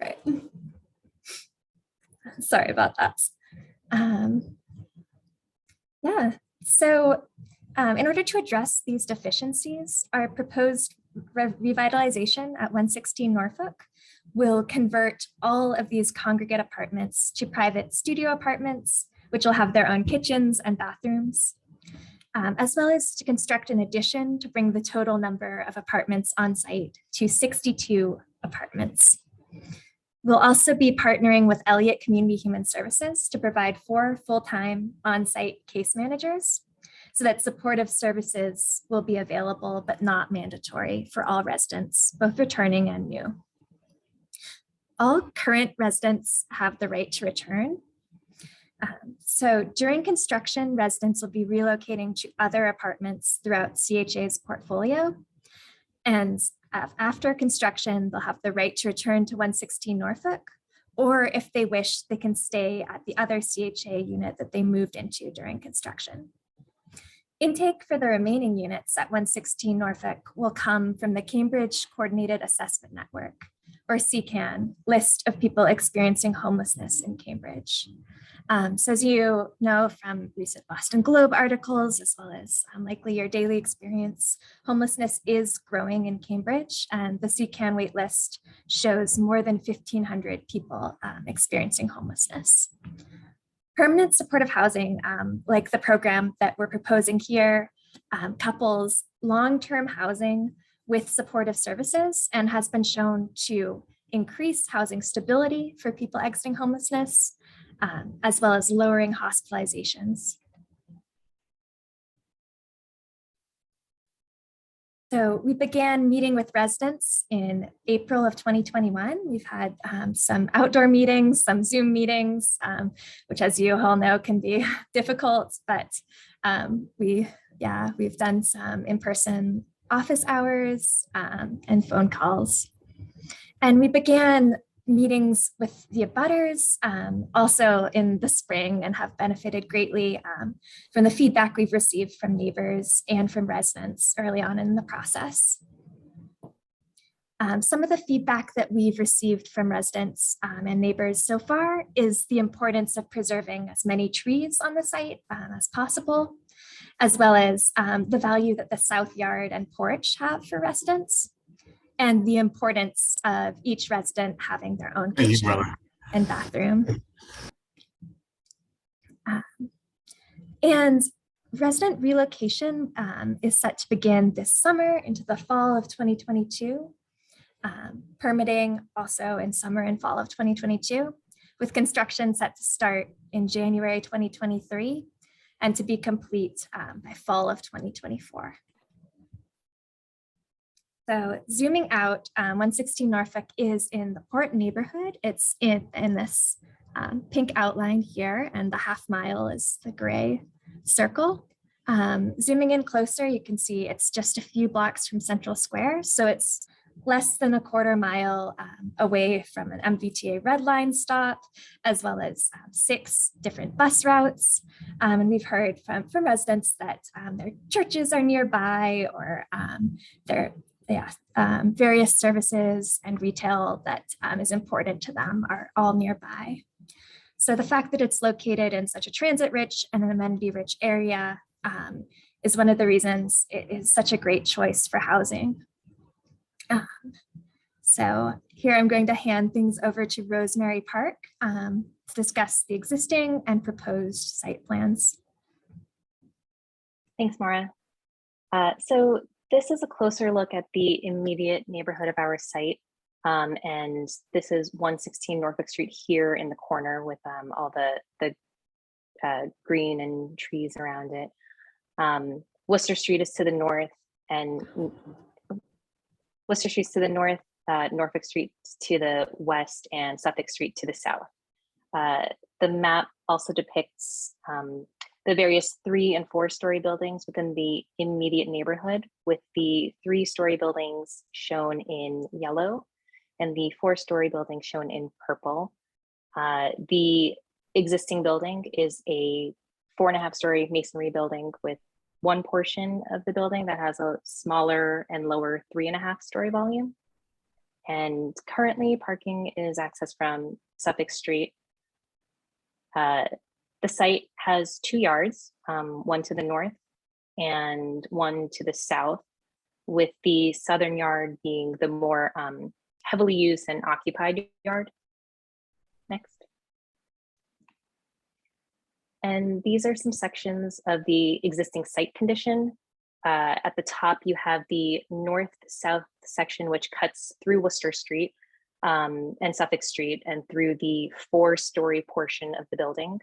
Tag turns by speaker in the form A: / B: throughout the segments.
A: Right. Sorry about that. Yeah, so in order to address these deficiencies, our proposed revitalization at 116 Norfolk will convert all of these congregate apartments to private studio apartments, which will have their own kitchens and bathrooms, as well as to construct an addition to bring the total number of apartments on site to 62 apartments. We'll also be partnering with Elliott Community Human Services to provide 4 full-time on-site case managers so that supportive services will be available but not mandatory for all residents, both returning and new. All current residents have the right to return. So during construction, residents will be relocating to other apartments throughout CHA's portfolio. And after construction, they'll have the right to return to 116 Norfolk, or if they wish, they can stay at the other CHA unit that they moved into during construction. Intake for the remaining units at 116 Norfolk will come from the Cambridge Coordinated Assessment Network, or CCAN, list of people experiencing homelessness in Cambridge. So as you know from recent Boston Globe articles, as well as likely your daily experience, homelessness is growing in Cambridge, and the CCAN waitlist shows more than 1,500 people experiencing homelessness. Permanent supportive housing, like the program that we're proposing here, couples long-term housing with supportive services and has been shown to increase housing stability for people exiting homelessness, as well as lowering hospitalizations. So we began meeting with residents in April of 2021. We've had some outdoor meetings, some Zoom meetings, which, as you all know, can be difficult, but we've done some in-person office hours and phone calls. And we began meetings with the abutters also in the spring and have benefited greatly from the feedback we've received from neighbors and from residents early on in the process. Some of the feedback that we've received from residents and neighbors so far is the importance of preserving as many trees on the site as possible, as well as the value that the south yard and porch have for residents, and the importance of each resident having their own kitchen and bathroom. And resident relocation is set to begin this summer into the fall of 2022. Permitting also in summer and fall of 2022, with construction set to start in January 2023 and to be complete by fall of 2024. So zooming out, 116 Norfolk is in the Port neighborhood. It's in this pink outline here, and the half mile is the gray circle. Zooming in closer, you can see it's just a few blocks from Central Square. So it's less than a quarter mile away from an MBTA Red Line stop, as well as 6 different bus routes. And we've heard from residents that their churches are nearby, or various services and retail that is important to them are all nearby. So the fact that it's located in such a transit-rich and an amenity-rich area is one of the reasons it is such a great choice for housing. So here I'm going to hand things over to Rosemary Park to discuss the existing and proposed site plans.
B: Thanks, Maura. So this is a closer look at the immediate neighborhood of our site. And this is 116 Norfolk Street here in the corner with all the green and trees around it. Worcester Street is to the north, and Worcester Street's to the north, Norfolk Street to the west, and Suffolk Street to the south. The map also depicts the various 3- and 4-story buildings within the immediate neighborhood, with the 3-story buildings shown in yellow and the 4-story building shown in purple. The existing building is a 4.5-story masonry building with one portion of the building that has a smaller and lower 3.5-story volume. And currently parking is accessed from Suffolk Street. The site has 2 yards, one to the north and one to the south, with the southern yard being the more heavily used and occupied yard. Next. And these are some sections of the existing site condition. At the top, you have the north-south section, which cuts through Worcester Street and Suffolk Street and through the 4-story portion of the building.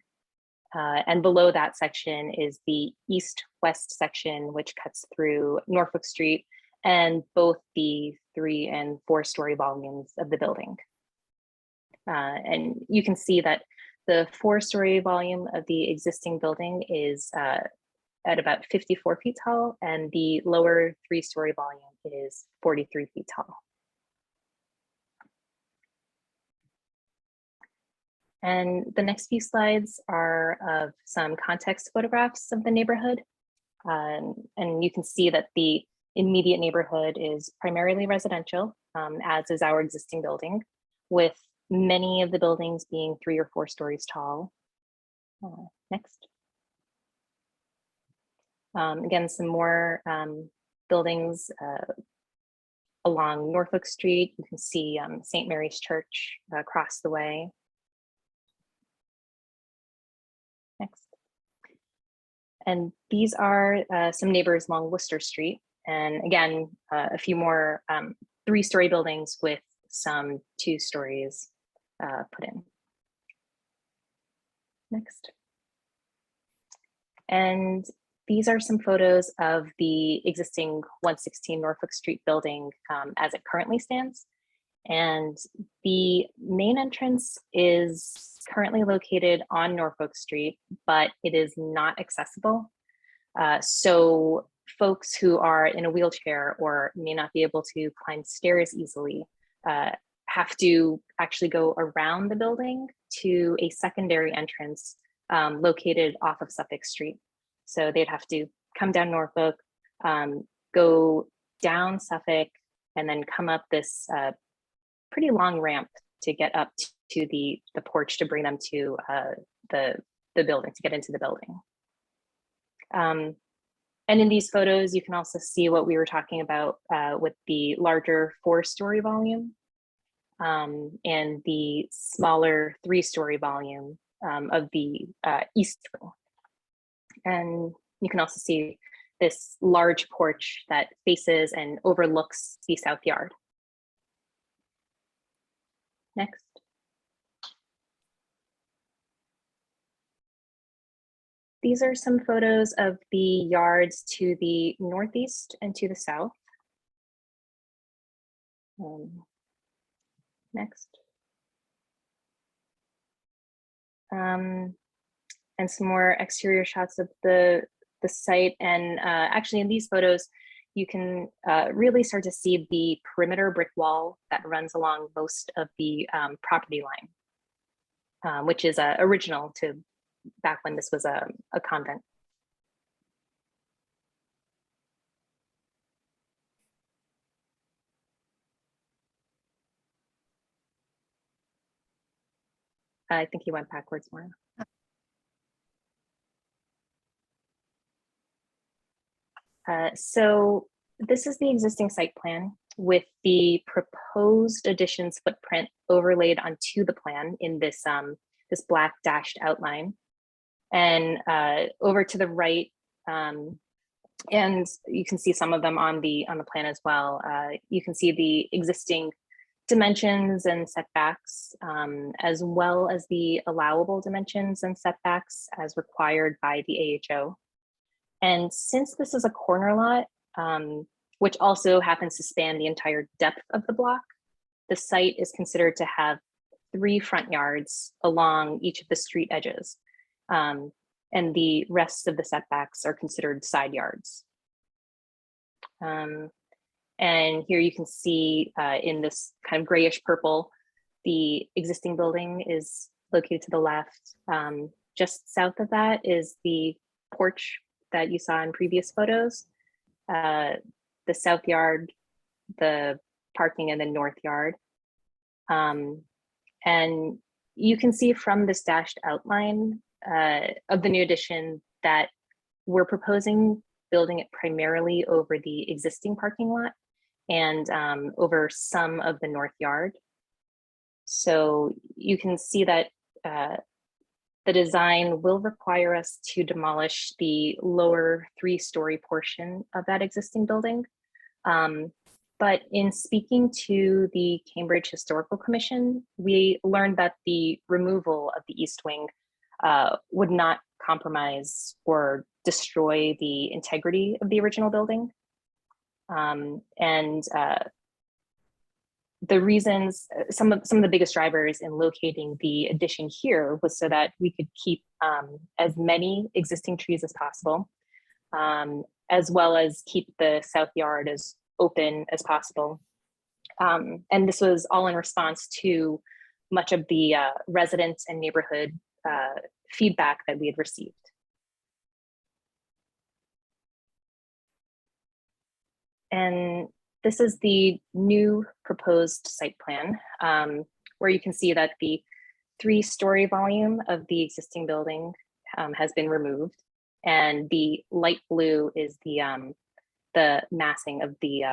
B: And below that section is the east-west section, which cuts through Norfolk Street and both the 3- and 4-story volumes of the building. And you can see that the 4-story volume of the existing building is at about 54 feet tall, and the lower 3-story volume is 43 feet tall. And the next few slides are of some context photographs of the neighborhood. And you can see that the immediate neighborhood is primarily residential, as is our existing building, with many of the buildings being 3 or 4 stories tall. Next. Again, some more buildings along Norfolk Street. You can see St. Mary's Church across the way. Next. And these are some neighbors along Worcester Street. And again, a few more 3-story buildings with some 2 stories put in. Next. And these are some photos of the existing 116 Norfolk Street building as it currently stands. And the main entrance is currently located on Norfolk Street, but it is not accessible. So folks who are in a wheelchair or may not be able to climb stairs easily have to actually go around the building to a secondary entrance located off of Suffolk Street. So they'd have to come down Norfolk, go down Suffolk, and then come up this pretty long ramp to get up to the porch to bring them to the building, to get into the building. And in these photos, you can also see what we were talking about with the larger 4-story volume and the smaller 3-story volume of the east wing. And you can also see this large porch that faces and overlooks the south yard. Next. These are some photos of the yards to the northeast and to the south. Next. And some more exterior shots of the site. And actually in these photos, you can really start to see the perimeter brick wall that runs along most of the property line, which is original to back when this was a convent. I think he went backwards more. So this is the existing site plan with the proposed additions footprint overlaid onto the plan in this this black dashed outline. And over to the right, and you can see some of them on the plan as well. You can see the existing dimensions and setbacks, as well as the allowable dimensions and setbacks as required by the AHO. And since this is a corner lot, which also happens to span the entire depth of the block, the site is considered to have 3 front yards along each of the street edges. And the rest of the setbacks are considered side yards. And here you can see in this kind of grayish purple, the existing building is located to the left. Just south of that is the porch that you saw in previous photos. The south yard, the parking in the north yard. And you can see from this dashed outline of the new addition that we're proposing building it primarily over the existing parking lot and over some of the north yard. So you can see that the design will require us to demolish the lower 3-story portion of that existing building. But in speaking to the Cambridge Historical Commission, we learned that the removal of the east wing would not compromise or destroy the integrity of the original building. The reasons, some of the biggest drivers in locating the addition here was so that we could keep as many existing trees as possible, as well as keep the south yard as open as possible. And this was all in response to much of the residents and neighborhood feedback that we had received. And this is the new proposed site plan, where you can see that the 3-story volume of the existing building has been removed, and the light blue is the massing of the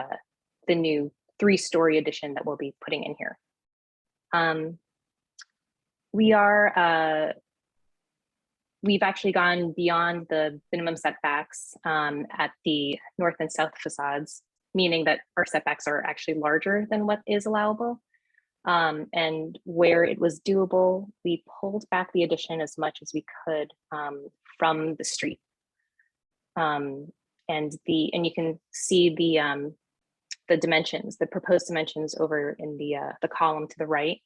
B: new 3-story addition that we'll be putting in here. We've actually gone beyond the minimum setbacks at the north and south facades, meaning that our setbacks are actually larger than what is allowable. And where it was doable, we pulled back the addition as much as we could from the street. And you can see the dimensions, the proposed dimensions over in the column to the right.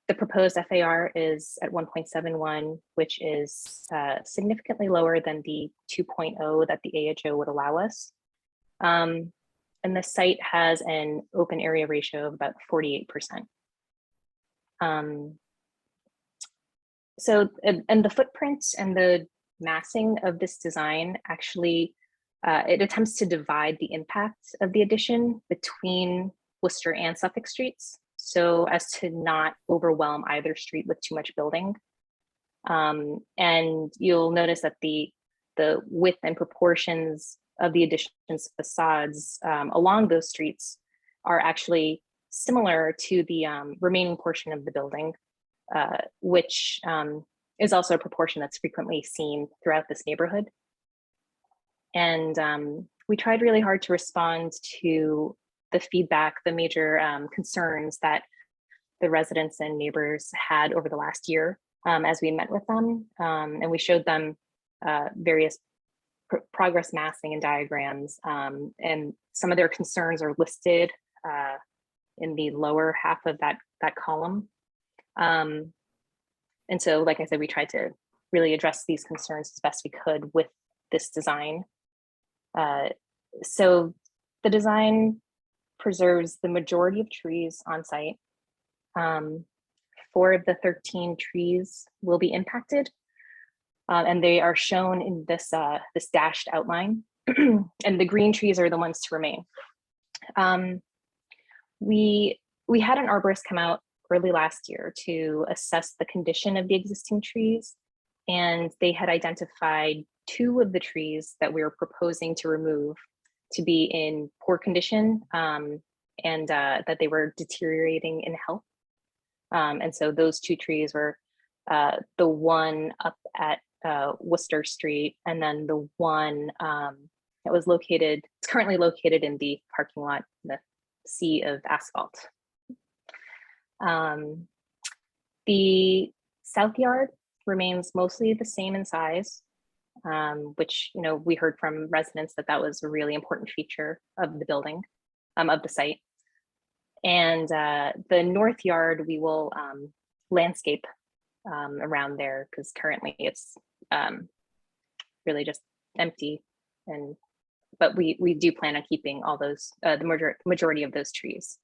B: The proposed FAR is at 1.71, which is significantly lower than the 2.0 that the AHO would allow us. And the site has an open area ratio of about 48%. So, and the footprint and the massing of this design actually, it attempts to divide the impact of the addition between Worcester and Suffolk streets, so as to not overwhelm either street with too much building. And you'll notice that the width and proportions of the addition's facades along those streets are actually similar to the remaining portion of the building, which is also a proportion that's frequently seen throughout this neighborhood. And we tried really hard to respond to the feedback, the major concerns that the residents and neighbors had over the last year as we met with them. And we showed them various progress massing and diagrams. And some of their concerns are listed in the lower half of that column. And so, like I said, we tried to really address these concerns as best we could with this design. So the design preserves the majority of trees on site. 4 of the 13 trees will be impacted, and they are shown in this this dashed outline. And the green trees are the ones to remain. We had an arborist come out early last year to assess the condition of the existing trees, and they had identified 2 of the trees that we were proposing to remove to be in poor condition, and that they were deteriorating in health. And so those 2 trees were the one up at Worcester Street, and then the one that was located, it's currently located in the parking lot, the sea of asphalt. The south yard remains mostly the same in size, which, you know, we heard from residents that that was a really important feature of the building, of the site. And the north yard, we will landscape around there, because currently it's really just empty. But we do plan on keeping all those, the majority of those trees.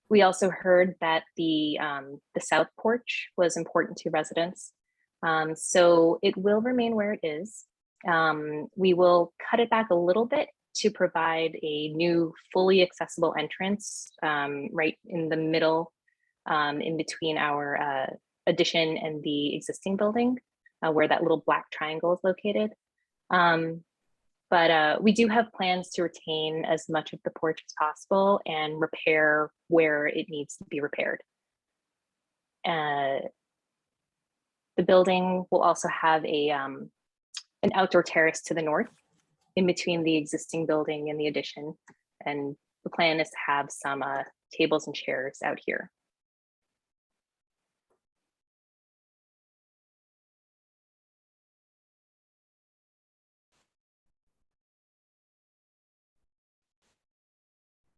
B: We also heard that the south porch was important to residents. So it will remain where it is. We will cut it back a little bit to provide a new fully accessible entrance right in the middle, in between our addition and the existing building, where that little black triangle is located. But we do have plans to retain as much of the porch as possible and repair where it needs to be repaired. The building will also have an outdoor terrace to the north in between the existing building and the addition. And the plan is to have some tables and chairs out here.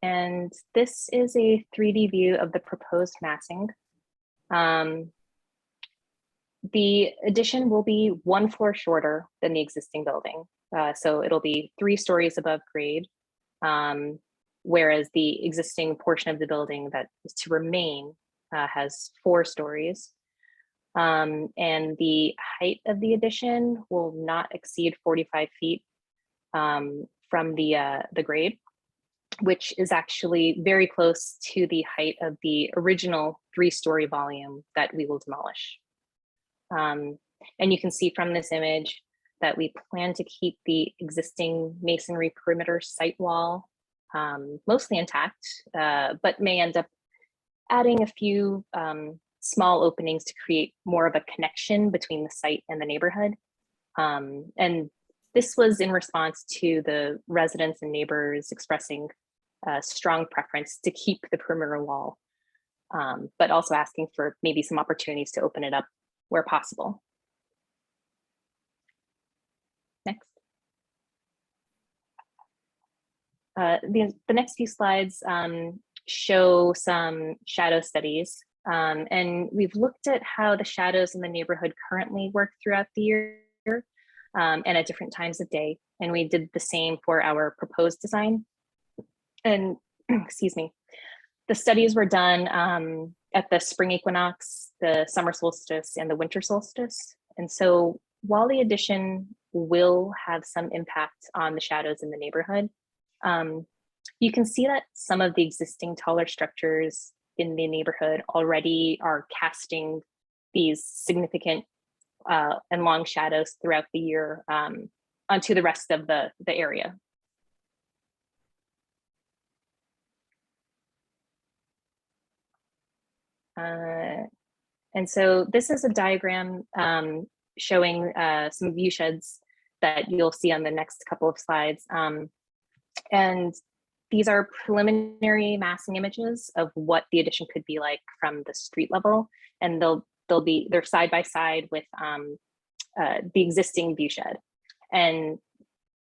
B: And this is a 3D view of the proposed massing. The addition will be 1 floor shorter than the existing building. So it'll be 3 stories above grade, whereas the existing portion of the building that is to remain has 4 stories. And the height of the addition will not exceed 45 feet from the grade, which is actually very close to the height of the original 3-story volume that we will demolish. And you can see from this image that we plan to keep the existing masonry perimeter site wall mostly intact, but may end up adding a few small openings to create more of a connection between the site and the neighborhood. And this was in response to the residents and neighbors expressing a strong preference to keep the perimeter wall, but also asking for maybe some opportunities to open it up where possible. Next. The next few slides show some shadow studies, and we've looked at how the shadows in the neighborhood currently work throughout the year and at different times of day. And we did the same for our proposed design. And excuse me, the studies were done at the spring equinox, the summer solstice, and the winter solstice. And so while the addition will have some impact on the shadows in the neighborhood, you can see that some of the existing taller structures in the neighborhood already are casting these significant and long shadows throughout the year onto the rest of the area. And so this is a diagram showing some view sheds that you'll see on the next couple of slides. And these are preliminary massing images of what the addition could be like from the street level. And they're side by side with the existing view shed. And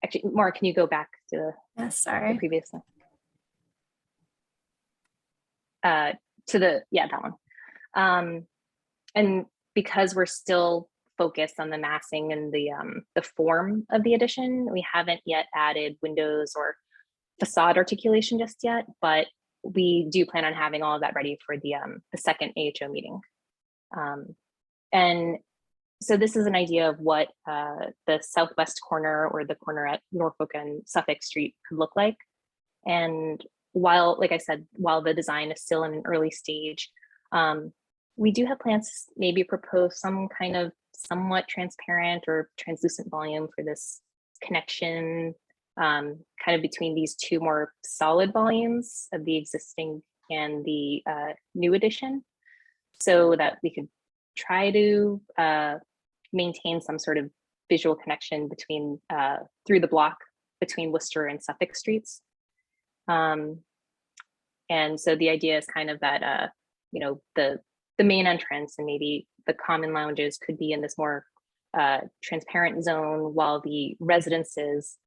B: actually, Maura, can you go back to the previous one? That one. And because we're still focused on the massing and the form of the addition, we haven't yet added windows or facade articulation just yet, but we do plan on having all of that ready for the second AHO meeting. And so this is an idea of what the southwest corner or the corner at Norfolk and Suffolk Street could look like. And while, like I said, while the design is still in an early stage, we do have plans to maybe propose some kind of somewhat transparent or translucent volume for this connection, kind of between these two more solid volumes of the existing and the new addition, so that we could try to maintain some sort of visual connection between through the block between Worcester and Suffolk streets. And so the idea is kind of that, you know, the main entrance and maybe the common lounges could be in this more transparent zone, while the residences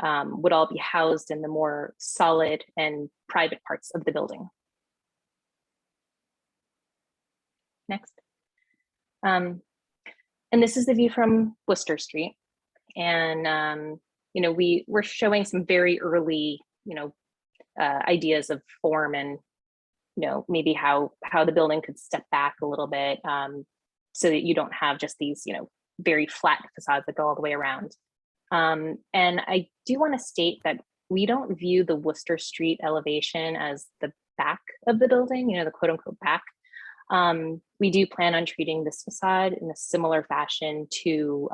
B: would all be housed in the more solid and private parts of the building. Next. And this is the view from Worcester Street. And, you know, we're showing some very early, you know, ideas of form and, you know, maybe how the building could step back a little bit, so that you don't have just these, you know, very flat facades that go all the way around. And I do want to state that we don't view the Worcester Street elevation as the back of the building, the quote unquote back. We do plan on treating this facade in a similar fashion to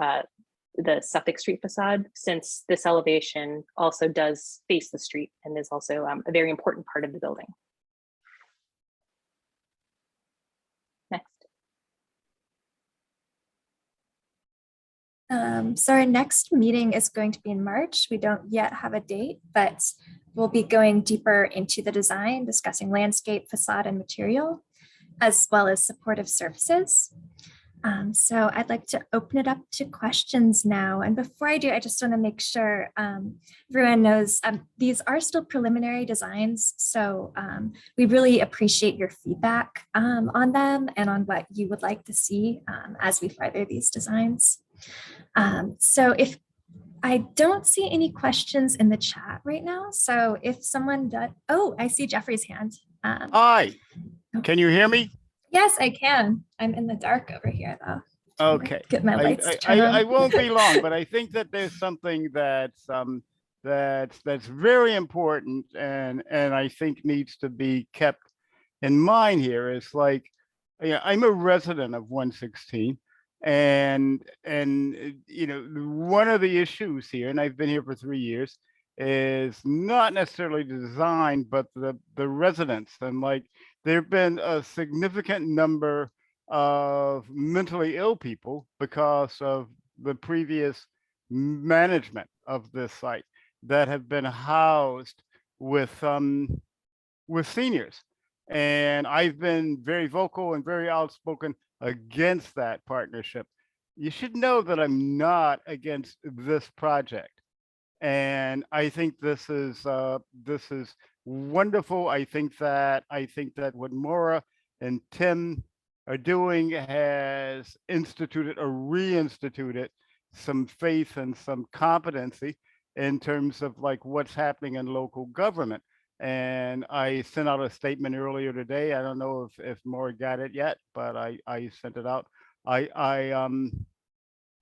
B: the Suffolk Street facade, since this elevation also does face the street and is also a very important part of the building. Next.
A: So our next meeting is going to be in March. We don't yet have a date, but we'll be going deeper into the design, discussing landscape, facade, and material, as well as supportive surfaces. So I'd like to open it up to questions now. And before I do, I just want to make sure everyone knows these are still preliminary designs. So we really appreciate your feedback on them and on what you would like to see as we further these designs. So if I don't see any questions in the chat right now. So if someone does, oh, I see Jeffrey's hand.
C: Hi, can you hear me?
A: Yes, I can. I'm in the dark over here, though.
C: Okay.
A: Get my lights to turn on.
C: I won't be long, but I think that there's something that's very important and I think needs to be kept in mind here. Is like, I'm a resident of 116, and one of the issues here, and I've been here for 3 years, is not necessarily the design, but the residents. And like, there've been a significant number of mentally ill people because of the previous management of this site that have been housed with seniors. And I've been very vocal and very outspoken against that partnership. You should know that I'm not against this project. And I think this is wonderful. I think that what Maura and Tim are doing has instituted or reinstituted some faith and some competency in terms of like what's happening in local government. And I sent out a statement earlier today. I don't know if Maura got it yet, but I sent it out.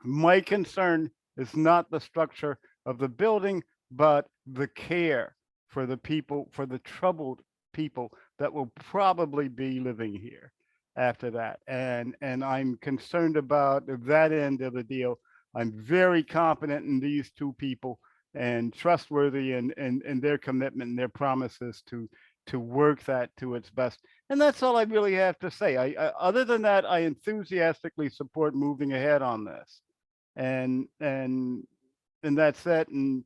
C: My concern is not the structure of the building, but the care for the people, for the troubled people that will probably be living here after that. And I'm concerned about that end of the deal. I'm very confident in these two people and trustworthy in their commitment and their promises to work that to its best. And that's all I really have to say. Other than that, I enthusiastically support moving ahead on this. And that's it. And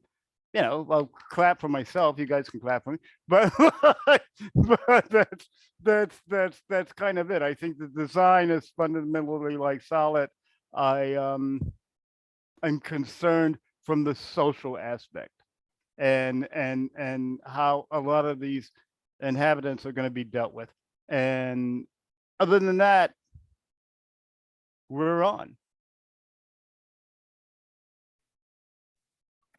C: I'll clap for myself. You guys can clap for me, but that's kind of it. I think the design is fundamentally like solid. I'm concerned from the social aspect and how a lot of these inhabitants are going to be dealt with. And other than that, we're on.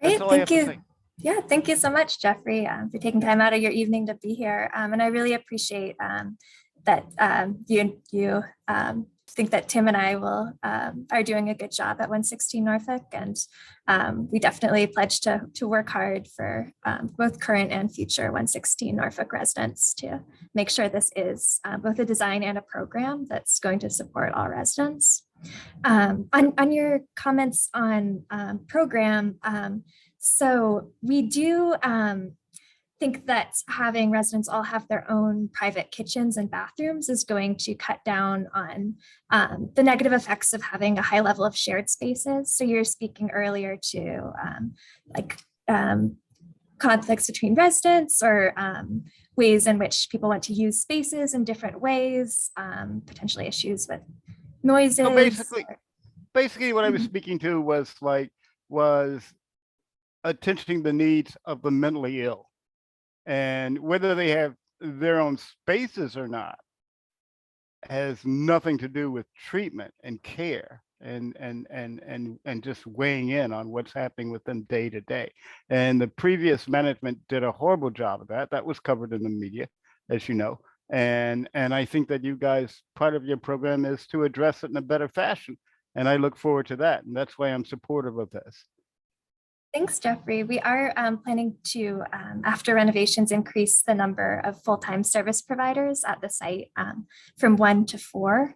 A: Great, thank you. Yeah, thank you so much, Jeffrey, for taking time out of your evening to be here. And I really appreciate that you think that Tim and I are doing a good job at 116 Norfolk, and we definitely pledge to work hard for both current and future 116 Norfolk residents to make sure this is both a design and a program that's going to support all residents. On your comments on program, so we do think that having residents all have their own private kitchens and bathrooms is going to cut down on the negative effects of having a high level of shared spaces. So you're speaking earlier to conflicts between residents or ways in which people want to use spaces in different ways, potentially issues with noises.
C: So basically what I was speaking to was attention to the needs of the mentally ill, and whether they have their own spaces or not has nothing to do with treatment and care and just weighing in on what's happening with them day to day. And the previous management did a horrible job of that. That was covered in the media, as you know. And I think that you guys, part of your program is to address it in a better fashion. And I look forward to that. And that's why I'm supportive of this.
A: Thanks, Jeffrey. We are planning to, after renovations, increase the number of full-time service providers at the site from 1 to 4.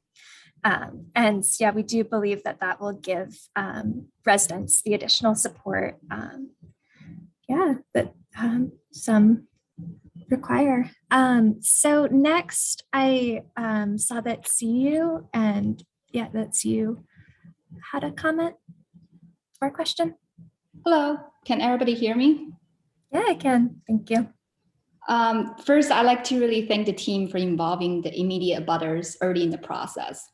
A: And yeah, we do believe that that will give residents the additional support, that some require. So next, I saw that CU, and yeah, that CU had a comment or a question.
D: Hello, can everybody hear me?
A: Yeah, I can. Thank you.
D: First, I'd like to really thank the team for involving the immediate abutters early in the process.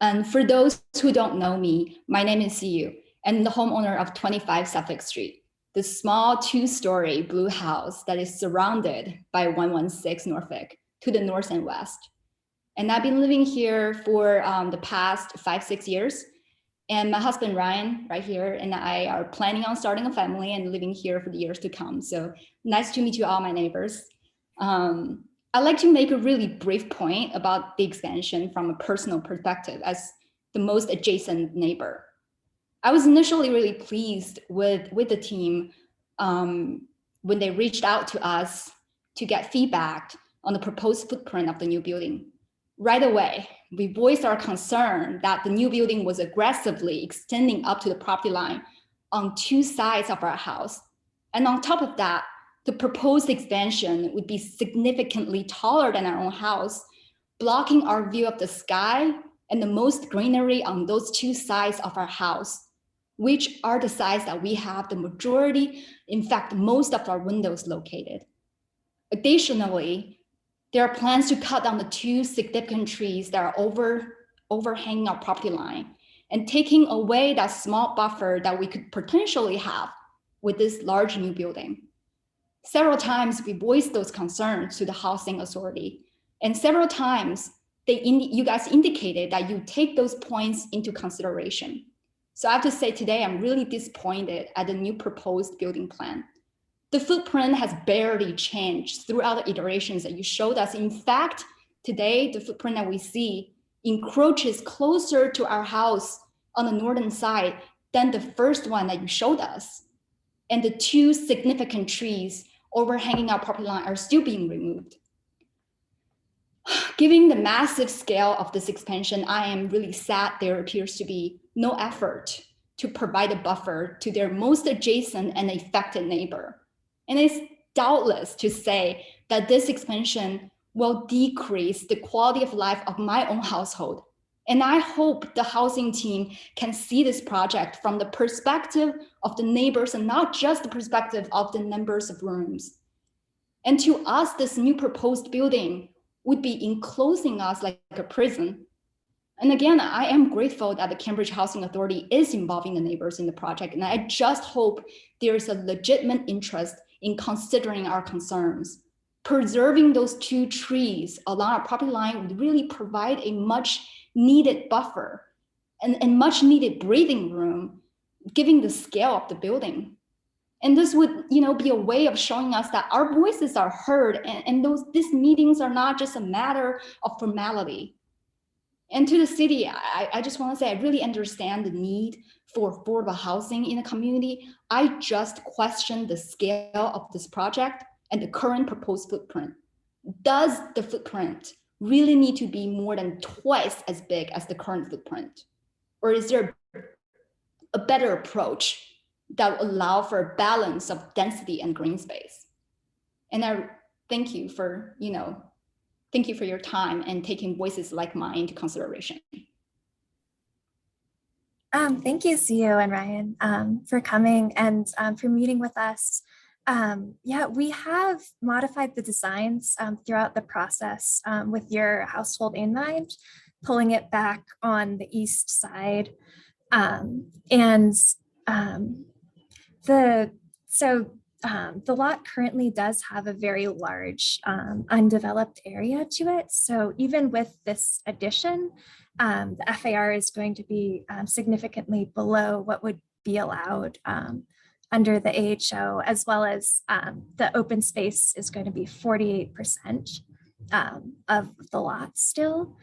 D: And for those who don't know me, my name is Siyu, and I'm the homeowner of 25 Suffolk Street, the small 2-story blue house that is surrounded by 116 Norfolk to the north and west. And I've been living here for the past 5-6 years. And my husband, Ryan, right here, and I are planning on starting a family and living here for the years to come. So nice to meet you all, my neighbors. I'd like to make a really brief point about the expansion from a personal perspective as the most adjacent neighbor. I was initially really pleased with the team when they reached out to us to get feedback on the proposed footprint of the new building. Right away, we voiced our concern that the new building was aggressively extending up to the property line on 2 sides of our house. And on top of that, the proposed expansion would be significantly taller than our own house, blocking our view of the sky and the most greenery on those 2 sides of our house, which are the sides that we have the majority, in fact, most of our windows located. Additionally, there are plans to cut down the 2 significant trees that are overhanging our property line and taking away that small buffer that we could potentially have with this large new building. Several times we voiced those concerns to the housing authority, and several times you guys indicated that you take those points into consideration. So I have to say today, I'm really disappointed at the new proposed building plan. The footprint has barely changed throughout the iterations that you showed us. In fact, today, the footprint that we see encroaches closer to our house on the northern side than the first one that you showed us. And the 2 significant trees overhanging our property line are still being removed. Given the massive scale of this expansion, I am really sad there appears to be no effort to provide a buffer to their most adjacent and affected neighbor. And it's doubtless to say that this expansion will decrease the quality of life of my own household. And I hope the housing team can see this project from the perspective of the neighbors and not just the perspective of the numbers of rooms. And to us, this new proposed building would be enclosing us like a prison. And again, I am grateful that the Cambridge Housing Authority is involving the neighbors in the project. And I just hope there's a legitimate interest in considering our concerns. Preserving those 2 trees along our property line would really provide a much needed buffer and much needed breathing room, given the scale of the building. And this would be a way of showing us that our voices are heard, and these meetings are not just a matter of formality. And to the city, I just want to say I really understand the need for affordable housing in the community. I just question the scale of this project and the current proposed footprint. Does the footprint really need to be more than twice as big as the current footprint? Or is there a better approach that will allow for a balance of density and green space? And I thank you for, thank you for your time and taking voices like mine into consideration.
A: Thank you, CEO and Ryan, for coming and for meeting with us. Yeah, we have modified the designs throughout the process with your household in mind, pulling it back on the east side. The lot currently does have a very large undeveloped area to it. So even with this addition, the FAR is going to be significantly below what would be allowed under the AHO, as well as the open space is going to be 48% of the lot still.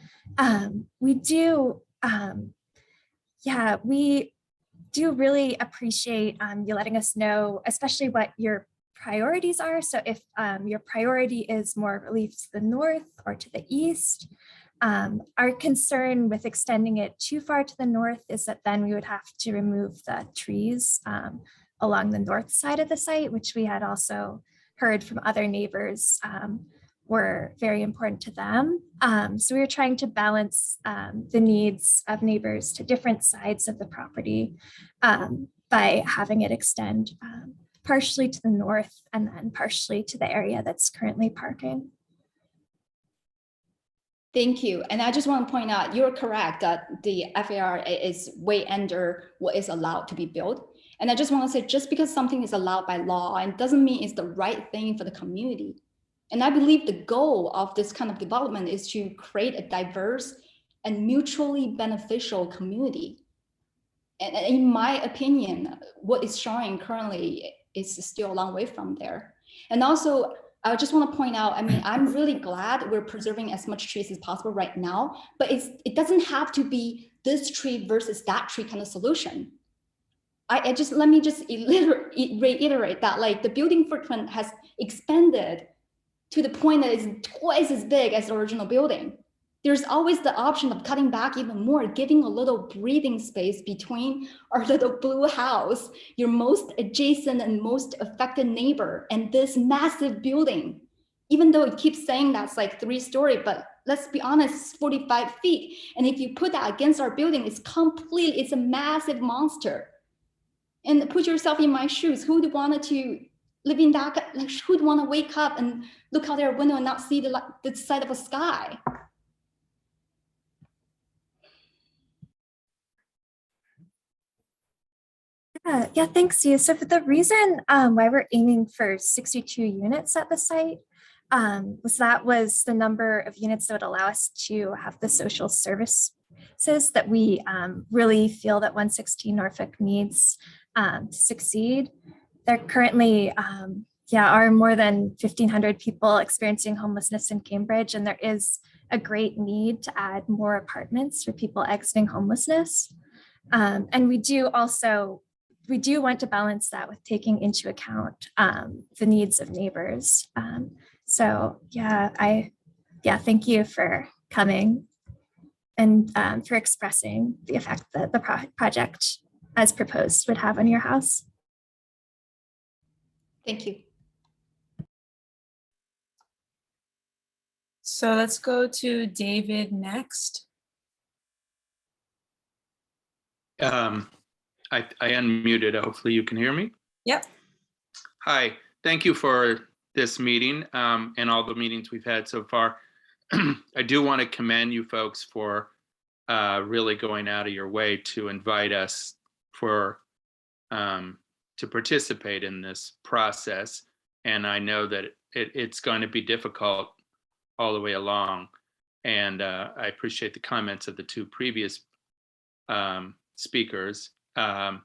A: do really appreciate you letting us know, especially what your priorities are. So if your priority is more relief to the north or to the east, our concern with extending it too far to the north is that then we would have to remove the trees along the north side of the site, which we had also heard from other neighbors were very important to them. So we were trying to balance the needs of neighbors to different sides of the property by having it extend partially to the north and then partially to the area that's currently parking.
D: Thank you. And I just want to point out, you're correct that the FAR is way under what is allowed to be built. And I just want to say, just because something is allowed by law, it doesn't mean it's the right thing for the community. And I believe the goal of this kind of development is to create a diverse and mutually beneficial community. And in my opinion, what is showing currently is still a long way from there. And also, I just want to point out, I mean, I'm really glad we're preserving as much trees as possible right now, but it doesn't have to be this tree versus that tree kind of solution. Let me just reiterate that, like, the building footprint has expanded to the point that it's twice as big as the original building. There's always the option of cutting back even more, giving a little breathing space between our little blue house, your most adjacent and most affected neighbor, and this massive building. Even though it keeps saying that's like 3-story, but let's be honest, it's 45 feet. And if you put that against our building, it's a massive monster. And put yourself in my shoes, who'd want to live in that, like, who'd want to wake up and look out their window and not see the side of a sky?
A: Yeah, thanks, you. So for the reason why we're aiming for 62 units at the site was the number of units that would allow us to have the social services that we really feel that 116 Norfolk needs to succeed. There currently are more than 1,500 people experiencing homelessness in Cambridge, and there is a great need to add more apartments for people exiting homelessness. And we do want to balance that with taking into account the needs of neighbors. Thank you for coming and for expressing the effect that the project as proposed would have on your house.
D: Thank you.
E: So let's go to David next.
F: I unmuted. Hopefully you can hear me.
E: Yep.
F: Hi, thank you for this meeting and all the meetings we've had so far. I do want to commend you folks for really going out of your way to invite us to participate in this process. And I know that it's going to be difficult all the way along. And I appreciate the comments of the two previous speakers. But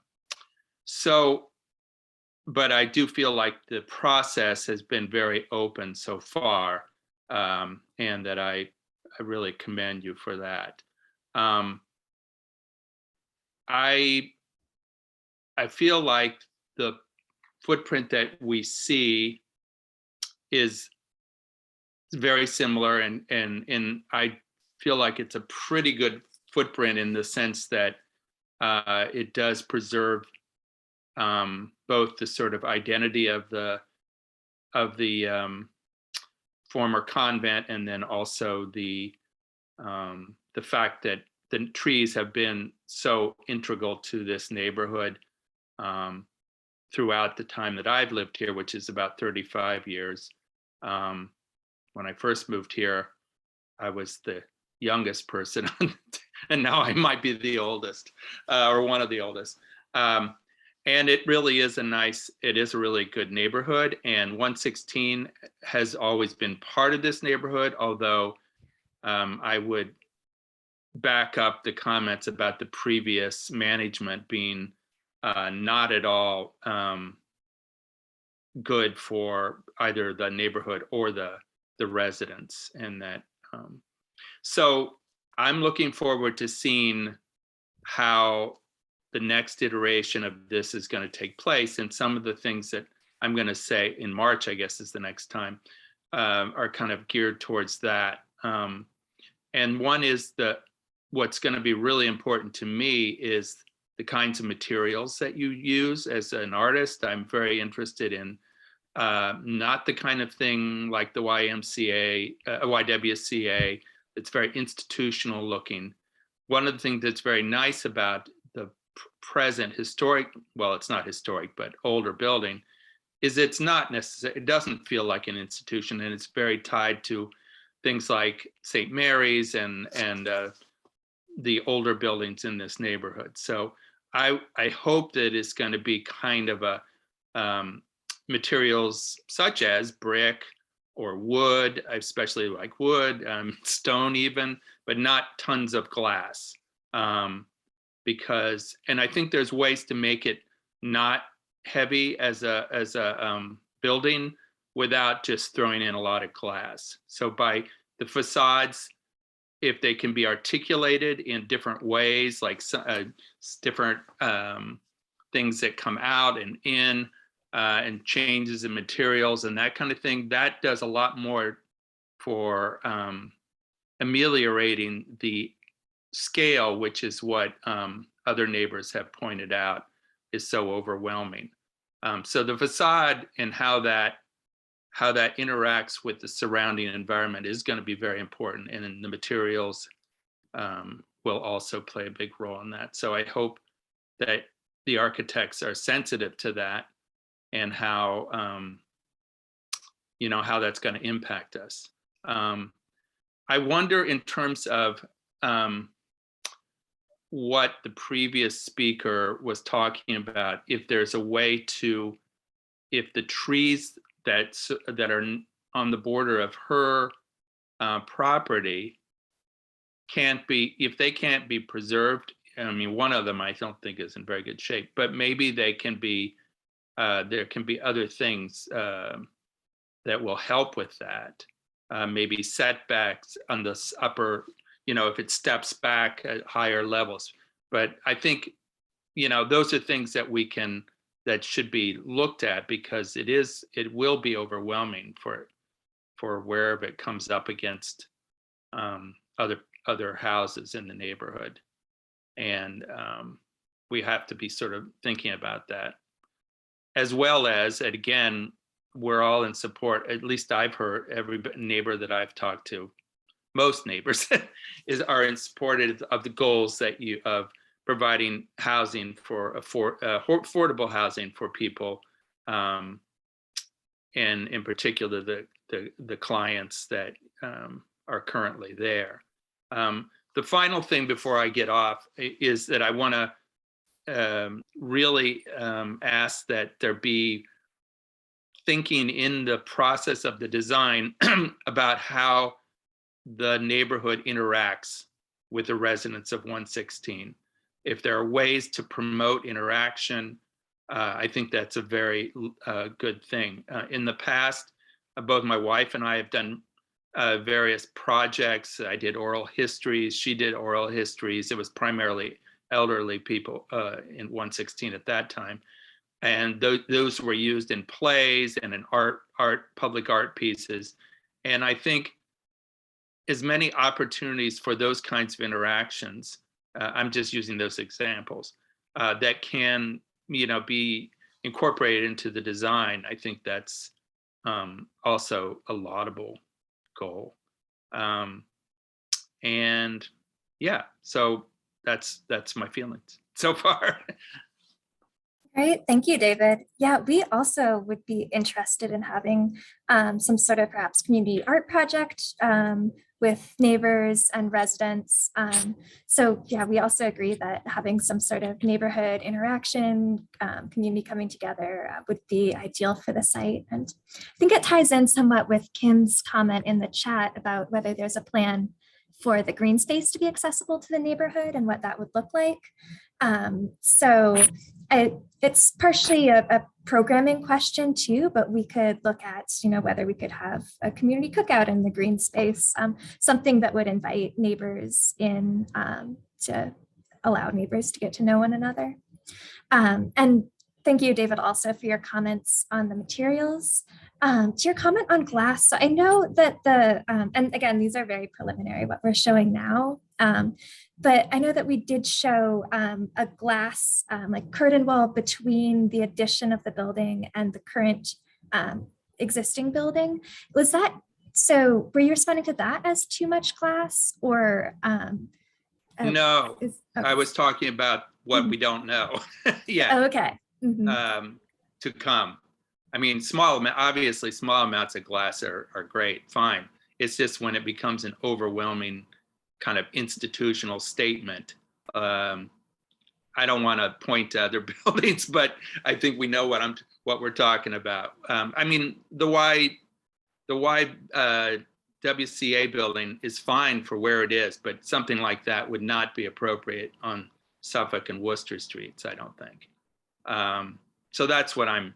F: I do feel like the process has been very open so far, and that I really commend you for that. I feel like the footprint that we see is very similar, and I feel like it's a pretty good footprint in the sense that it does preserve both the sort of identity of the former convent, and then also the fact that the trees have been so integral to this neighborhood throughout the time that I've lived here, which is about 35 years. When I first moved here, I was the youngest person, and now I might be the oldest, or one of the oldest. And it really is it is a really good neighborhood, and 116 has always been part of this neighborhood, although I would back up the comments about the previous management being not at all good for either the neighborhood or the residents, and that so I'm looking forward to seeing how the next iteration of this is going to take place. And some of the things that I'm going to say in March, I guess is the next time, are kind of geared towards that. And one is what's going to be really important to me is the kinds of materials that you use as an artist. I'm very interested in not the kind of thing like the YWCA. It's very institutional looking. One of the things that's very nice about the present historic, well, it's not historic, but older building, is it's not necessary. It doesn't feel like an institution, and it's very tied to things like St. Mary's and the older buildings in this neighborhood. So I hope that it's going to be kind of a materials such as brick or wood. I especially like wood, stone even, but not tons of glass. Because, and I think there's ways to make it not heavy as a building without just throwing in a lot of glass. So by the facades, if they can be articulated in different ways, like different things that come out and in, and changes in materials and that kind of thing, that does a lot more for ameliorating the scale, which is what other neighbors have pointed out is so overwhelming. So the facade and how that interacts with the surrounding environment is going to be very important, and the materials will also play a big role in that. So I hope that the architects are sensitive to that and how how that's going to impact us. I wonder, in terms of what the previous speaker was talking about, if there's a way to, if the trees that are on the border of her property if they can't be preserved. I mean, one of them I don't think is in very good shape, but maybe they can be, there can be other things that will help with that. Maybe setbacks on the upper, if it steps back at higher levels. But I think, those are things that should be looked at, because it will be overwhelming for wherever it comes up against other houses in the neighborhood. And we have to be sort of thinking about that, as well as, again, we're all in support, at least I've heard every neighbor that I've talked to, most neighbors are in support of the goals of providing housing for affordable housing for people, and in particular the clients that are currently there. The final thing before I get off is that I want to really ask that there be thinking in the process of the design about how the neighborhood interacts with the residents of 116. If there are ways to promote interaction, I think that's a very good thing. In the past, both my wife and I have done various projects. I did oral histories. She did oral histories. It was primarily elderly people in 116 at that time. And those were used in plays and in public art pieces. And I think as many opportunities for those kinds of interactions, I'm just using those examples, that can, be incorporated into the design. I think that's also a laudable goal. And yeah, so that's my feelings so far.
A: Great, thank you, David. Yeah, we also would be interested in having some sort of perhaps community art project with neighbors and residents. So yeah, we also agree that having some sort of neighborhood interaction, community coming together would be ideal for the site. And I think it ties in somewhat with Kim's comment in the chat about whether there's a plan for the green space to be accessible to the neighborhood and what that would look like. So it's partially a programming question too, but we could look at, whether we could have a community cookout in the green space, something that would invite neighbors in to allow neighbors to get to know one another. And thank you, David, also for your comments on the materials. To your comment on glass, so I know that and again, these are very preliminary, what we're showing now, but I know that we did show a glass like curtain wall between the addition of the building and the current existing building. Was that, so were you responding to that as too much glass, or?
F: No,
A: Okay.
F: I was talking about what we don't know yet.
A: Oh, okay.
F: To come. I mean, obviously small amounts of glass are great, fine. It's just when it becomes an overwhelming kind of institutional statement. I don't want to point to other buildings, but I think we know what we're talking about. I mean, the Y WCA building is fine for where it is, but something like that would not be appropriate on Suffolk and Worcester Streets, I don't think. So that's what I'm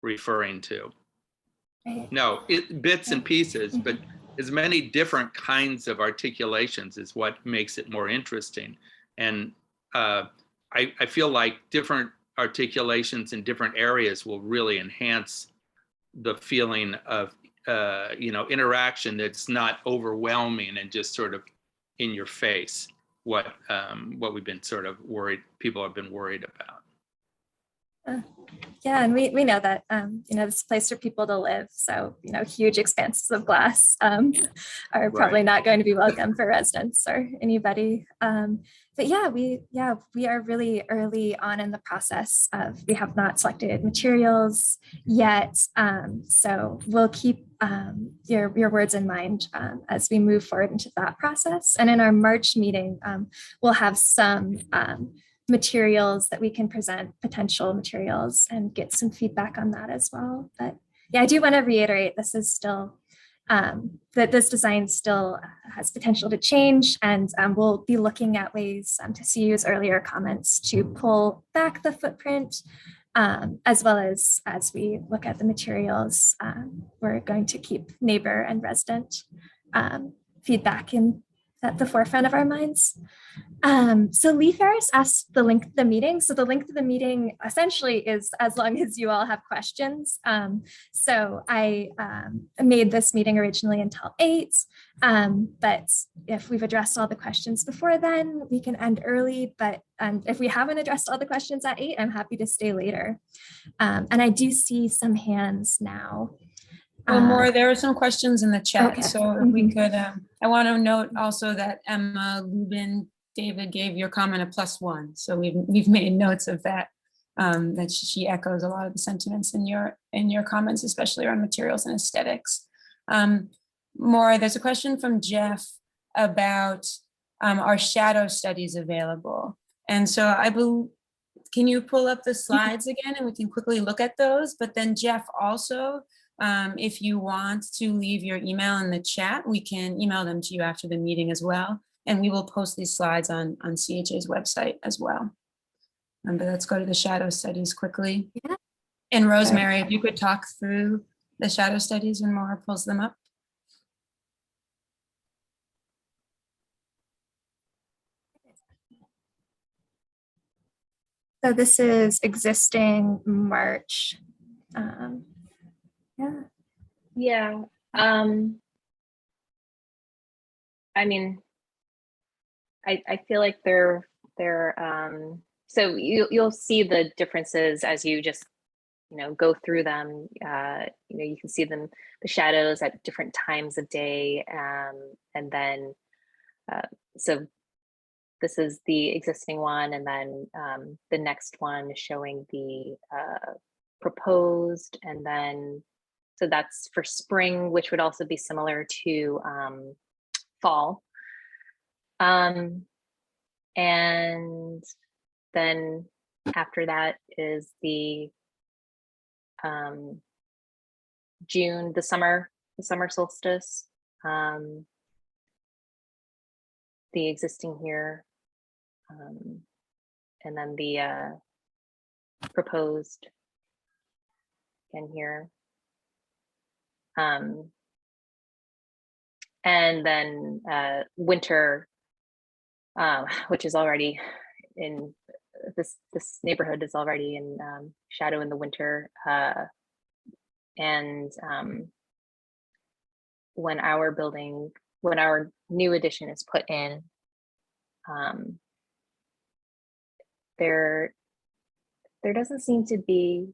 F: referring to. No, bits and pieces, but as many different kinds of articulations is what makes it more interesting. And I feel like different articulations in different areas will really enhance the feeling of interaction that's not overwhelming and just sort of in your face, what we've been sort of worried, people have been worried about.
A: Yeah, and we know that this is a place for people to live, so huge expanses of glass are probably not going to be welcome for residents or anybody. But yeah, we are really early on in the process of, we have not selected materials yet, so we'll keep your words in mind as we move forward into that process. And in our March meeting, we'll have some materials that we can present, potential materials, and get some feedback on that as well. But yeah, I do want to reiterate, this is still, that this design still has potential to change, and we'll be looking at ways to use earlier comments to pull back the footprint, as well as we look at the materials. We're going to keep neighbor and resident feedback at the forefront of our minds. So Lee Ferris asked the length of the meeting. So the length of the meeting essentially is as long as you all have questions. So I made this meeting originally until 8, but if we've addressed all the questions before then, we can end early. But if we haven't addressed all the questions at 8, I'm happy to stay later. And I do see some hands now.
E: Well, Maura, there are some questions in the chat.
A: Okay.
E: So if we could, I want to note also that Emma Lubin, David gave your comment a +1. So we've made notes of that, that she echoes a lot of the sentiments in your comments, especially around materials and aesthetics. Maura, there's a question from Jeff about are shadow studies available? And so can you pull up the slides again and we can quickly look at those? But then Jeff also, if you want to leave your email in the chat, we can email them to you after the meeting as well. And we will post these slides on CHA's website as well. But let's go to the shadow studies quickly.
A: Yeah.
E: And Rosemary, if you could talk through the shadow studies when Maura pulls them up.
A: So this is existing March. Yeah.
B: Yeah. I mean, I feel like they're so you'll see the differences as you just go through them. You can see the shadows at different times of day, and then so this is the existing one, and then the next one showing the proposed, and then so that's for spring, which would also be similar to fall. And then after that is the June, the summer solstice, the existing here, and then the proposed again here. And then winter, which is already in this neighborhood is already in shadow in the winter, and when our new addition is put in, there doesn't seem to be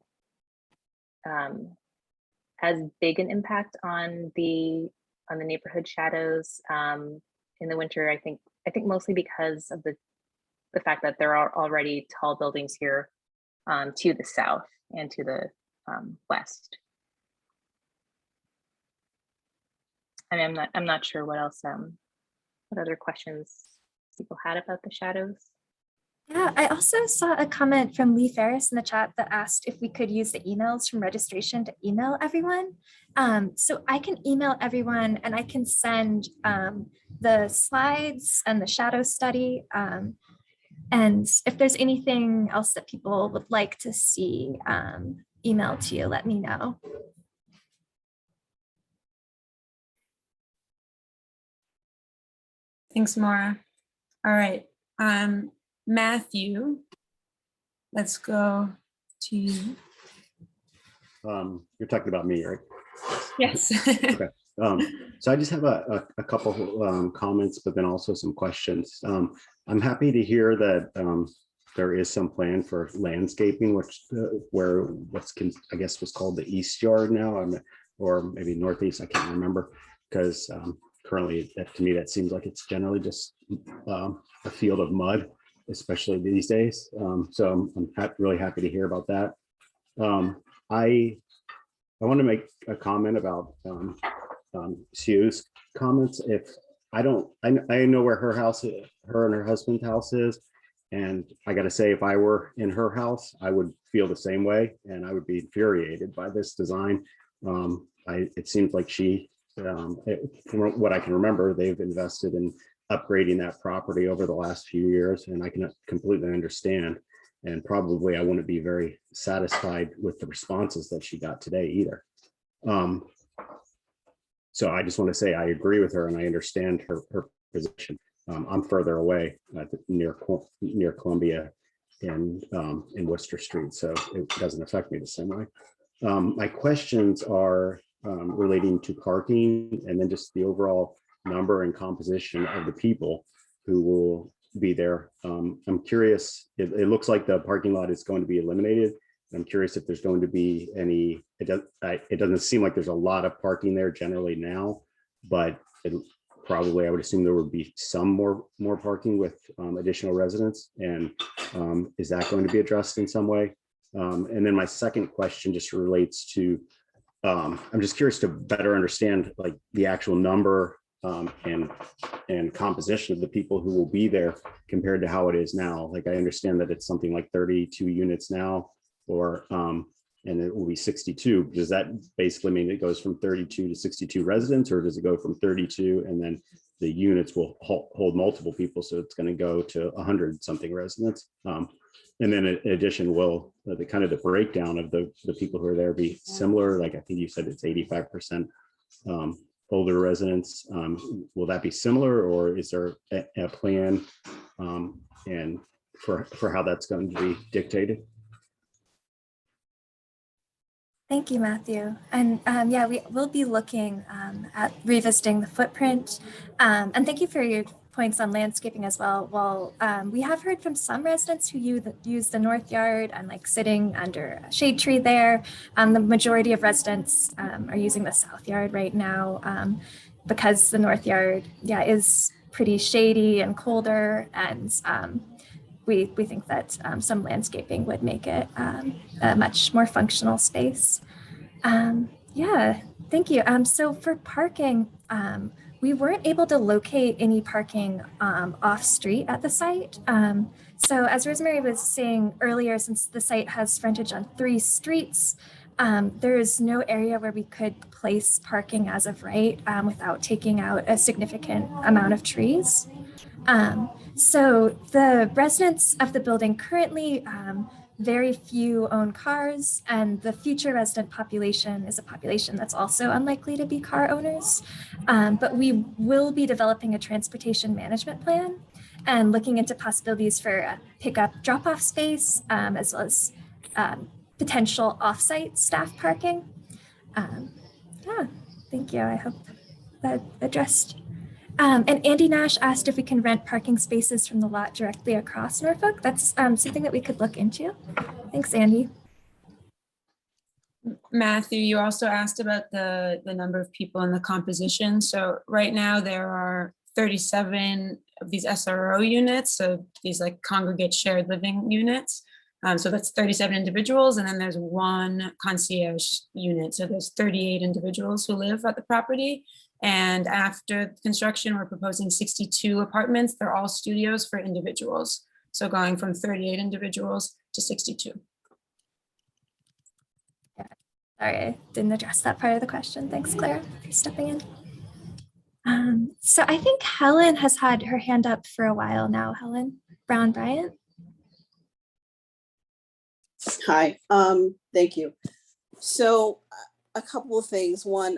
B: as big an impact on the neighborhood shadows in the winter. I think mostly because of the fact that there are already tall buildings here to the south and to the west. I mean, I'm not sure what else, what other questions people had about the shadows.
A: Yeah, I also saw a comment from Lee Ferris in the chat that asked if we could use the emails from registration to email everyone. So I can email everyone, and I can send the slides and the shadow study. And if there's anything else that people would like to see emailed to you, let me know.
E: Thanks, Maura. All right, Matthew, let's go to you.
G: You're talking about me, right?
E: Yes.
G: Okay. So I just have a couple comments, but then also some questions. I'm happy to hear that there is some plan for landscaping, which where I guess was called the East Yard now, or maybe Northeast. I can't remember, because currently, to me, that seems like it's generally just a field of mud, especially these days. So I'm really happy to hear about that. I want to make a comment about Sue's comments. If I know where her and her husband's house is, and I got to say, if I were in her house, I would feel the same way, and I would be infuriated by this design. It seems like from what I can remember, they've invested in upgrading that property over the last few years, and I can completely understand. And probably I wouldn't be very satisfied with the responses that she got today either. So I just want to say I agree with her, and I understand her position. I'm further away near Columbia and in Worcester Street, so it doesn't affect me the same way. My questions are relating to parking, and then just the overall number and composition of the people who will be there. I'm curious, it looks like the parking lot is going to be eliminated. I'm curious if there's going to be any, it doesn't seem like there's a lot of parking there generally now, but probably I would assume there would be some more parking with additional residents. And is that going to be addressed in some way? And then my second question just relates to, I'm just curious to better understand like the actual number and composition of the people who will be there compared to how it is now. Like, I understand that it's something like 32 units now, or and it will be 62. Does that basically mean it goes from 32 to 62 residents, or does it go from 32 and then the units will hold multiple people, so it's going to go to 100 something residents? And then in addition, will the kind of the breakdown of the people who are there be similar? Like, I think you said it's 85% older residents. Will that be similar, or is there a plan and for how that's going to be dictated?
A: Thank you, Matthew. And yeah, we will be looking at revisiting the footprint. And thank you for your points on landscaping as well. Well, we have heard from some residents who use the north yard and like sitting under a shade tree there. The majority of residents are using the south yard right now because the north yard, yeah, is pretty shady and colder, and we think that some landscaping would make it a much more functional space. Yeah, thank you. So for parking, we weren't able to locate any parking off street at the site. So as Rosemary was saying earlier, since the site has frontage on 3 streets, there is no area where we could place parking as of right without taking out a significant amount of trees. So the residents of the building currently, very few own cars, and the future resident population is a population that's also unlikely to be car owners. But we will be developing a transportation management plan. and looking into possibilities for pickup drop-off space, as well as potential off-site staff parking. Yeah, thank you. I hope that addressed. And Andy Nash asked if we can rent parking spaces from the lot directly across Norfolk. That's something that we could look into. Thanks, Andy.
E: Matthew, you also asked about the number of people in the composition. So right now there are 37 of these SRO units, so these like congregate shared living units. So that's 37 individuals, and then there's one concierge unit. So there's 38 individuals who live at the property. And after construction, we're proposing 62 apartments. They're all studios for individuals. So going from 38 individuals to 62.
A: Yeah. Sorry, I didn't address that part of the question. Thanks, Claire, for stepping in. So I think Helen has had her hand up for a while now. Helen Brown Bryant.
H: Hi, thank you. So a couple of things. One,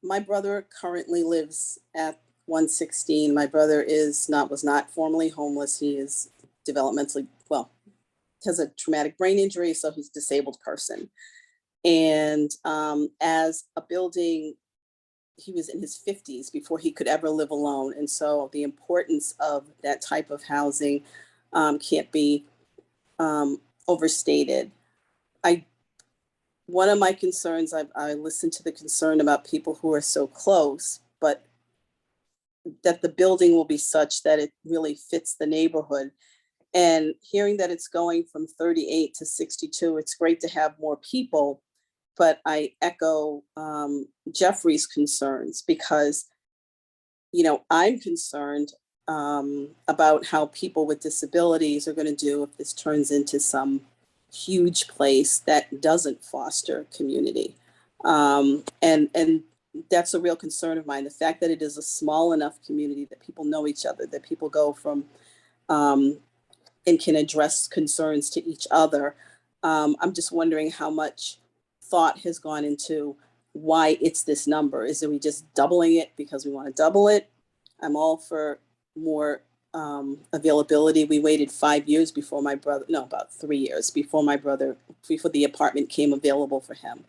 H: my brother currently lives at 116. My brother was not formerly homeless. He is developmentally, well, has a traumatic brain injury, so he's a disabled person. And as a building, he was in his 50s before he could ever live alone. And so the importance of that type of housing can't be overstated. One of my concerns, I listened to the concern about people who are so close, but that the building will be such that it really fits the neighborhood. And hearing that it's going from 38 to 62, it's great to have more people, but I echo Jeffrey's concerns because, you know, I'm concerned about how people with disabilities are going to do if this turns into some huge place that doesn't foster community. And that's a real concern of mine. The fact that it is a small enough community that people know each other, that people go from and can address concerns to each other. I'm just wondering how much thought has gone into why it's this number. Is it we just doubling it because we want to double it? I'm all for more availability. We waited 5 years before my brother, no, about 3 years before before the apartment came available for him.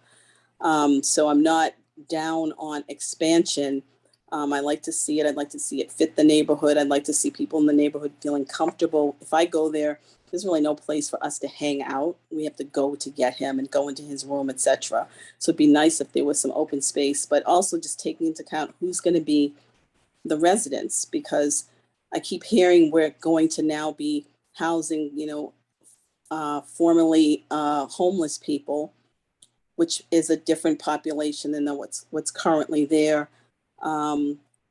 H: So I'm not down on expansion. I like to see it. I'd like to see it fit the neighborhood. I'd like to see people in the neighborhood feeling comfortable. If I go there, there's really no place for us to hang out. We have to go to get him and go into his room, etc. So it'd be nice if there was some open space, but also just taking into account who's going to be the residents, because I keep hearing we're going to now be housing, you know, formerly homeless people, which is a different population than what's currently there.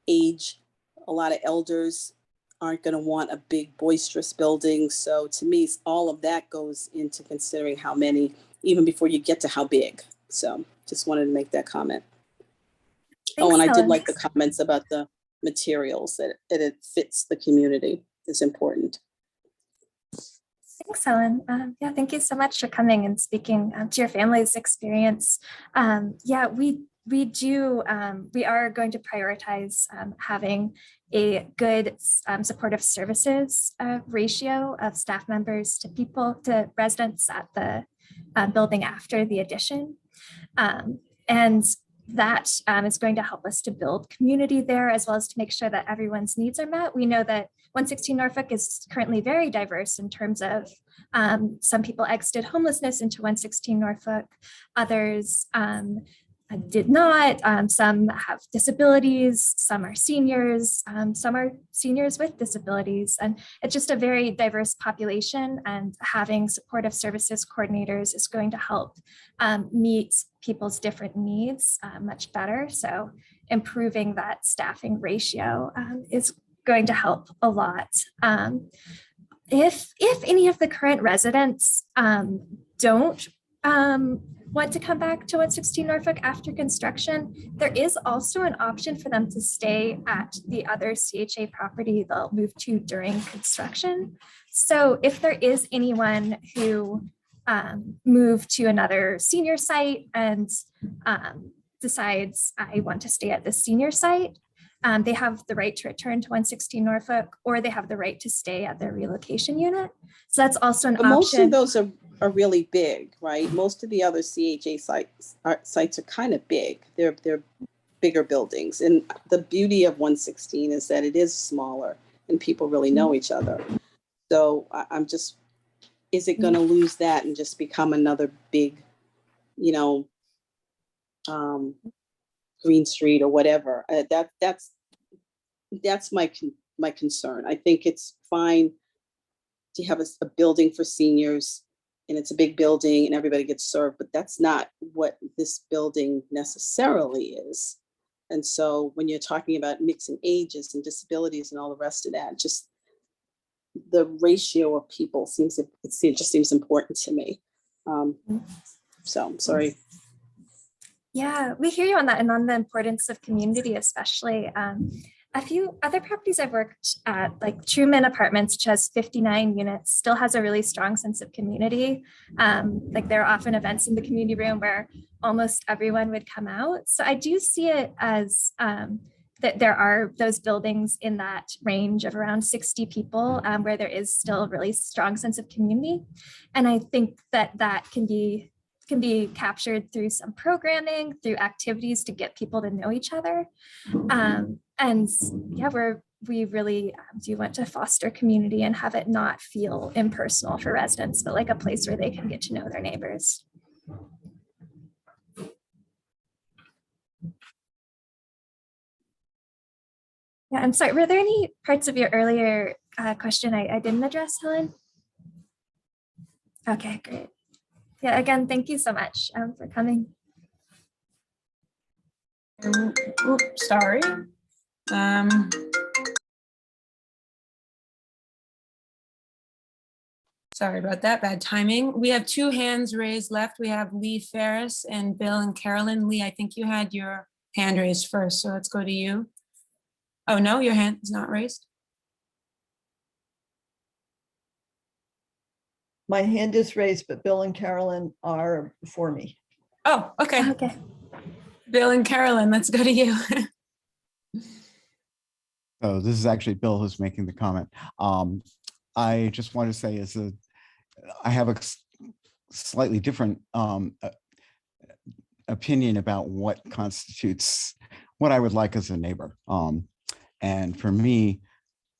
H: Age, a lot of elders aren't going to want a big boisterous building. So to me, all of that goes into considering how many, even before you get to how big. So just wanted to make that comment.
A: Thanks,
H: and I
A: Helen.
H: did like the comments about the materials, that it fits the community is important.
A: Thanks, Helen. Yeah, thank you so much for coming and speaking to your family's experience. Yeah, we are going to prioritize having a good supportive services ratio of staff members to residents at the building after the addition. And that is going to help us to build community there, as well as to make sure that everyone's needs are met. We know that 116 Norfolk is currently very diverse in terms of some people exited homelessness into 116 Norfolk, others did not. Some have disabilities, some are seniors with disabilities. And it's just a very diverse population, and having supportive services coordinators is going to help meet people's different needs much better. So improving that staffing ratio is going to help a lot. If any of the current residents don't want to come back to 116 Norfolk after construction, there is also an option for them to stay at the other CHA property they'll move to during construction. So if there is anyone who moved to another senior site and decides I want to stay at the senior site, they have the right to return to 116 Norfolk, or they have the right to stay at their relocation unit. So that's also an
H: But most of
A: option.
H: those are really big, right? Most of the other CHA sites are kind of big. They're bigger buildings. And the beauty of 116 is that it is smaller and people really know each other. So I'm just, is it going to lose that and just become another big, you know, Green Street or whatever? That's my concern. I think it's fine to have a building for seniors, and it's a big building and everybody gets served, but that's not what this building necessarily is. And so when you're talking about mixing ages and disabilities and all the rest of that, just the ratio of people it just seems important to me. So I'm sorry.
A: Yeah, we hear you on that, and on the importance of community, especially. A few other properties I've worked at, like Truman Apartments, which has 59 units, still has a really strong sense of community. Like there are often events in the community room where almost everyone would come out. So I do see it as that there are those buildings in that range of around 60 people where there is still a really strong sense of community. And I think that that can be captured through some programming, through activities to get people to know each other. And yeah, we really do want to foster community and have it not feel impersonal for residents, but like a place where they can get to know their neighbors. Yeah, I'm sorry, were there any parts of your earlier question I didn't address, Helen? Okay, great. Yeah, again, thank you so much for coming.
E: Oops, sorry. Sorry about that, bad timing. We have two hands raised left. We have Lee Ferris and Bill and Carolyn. Lee, I think you had your hand raised first, so let's go to you. Oh no, your hand is not raised.
I: My hand is raised, but Bill and Carolyn are before me.
E: Oh, okay.
A: Okay.
E: Bill and Carolyn, let's go to you.
J: So this is actually Bill who's making the comment. I just want to say I have a slightly different opinion about what constitutes what I would like as a neighbor. And for me,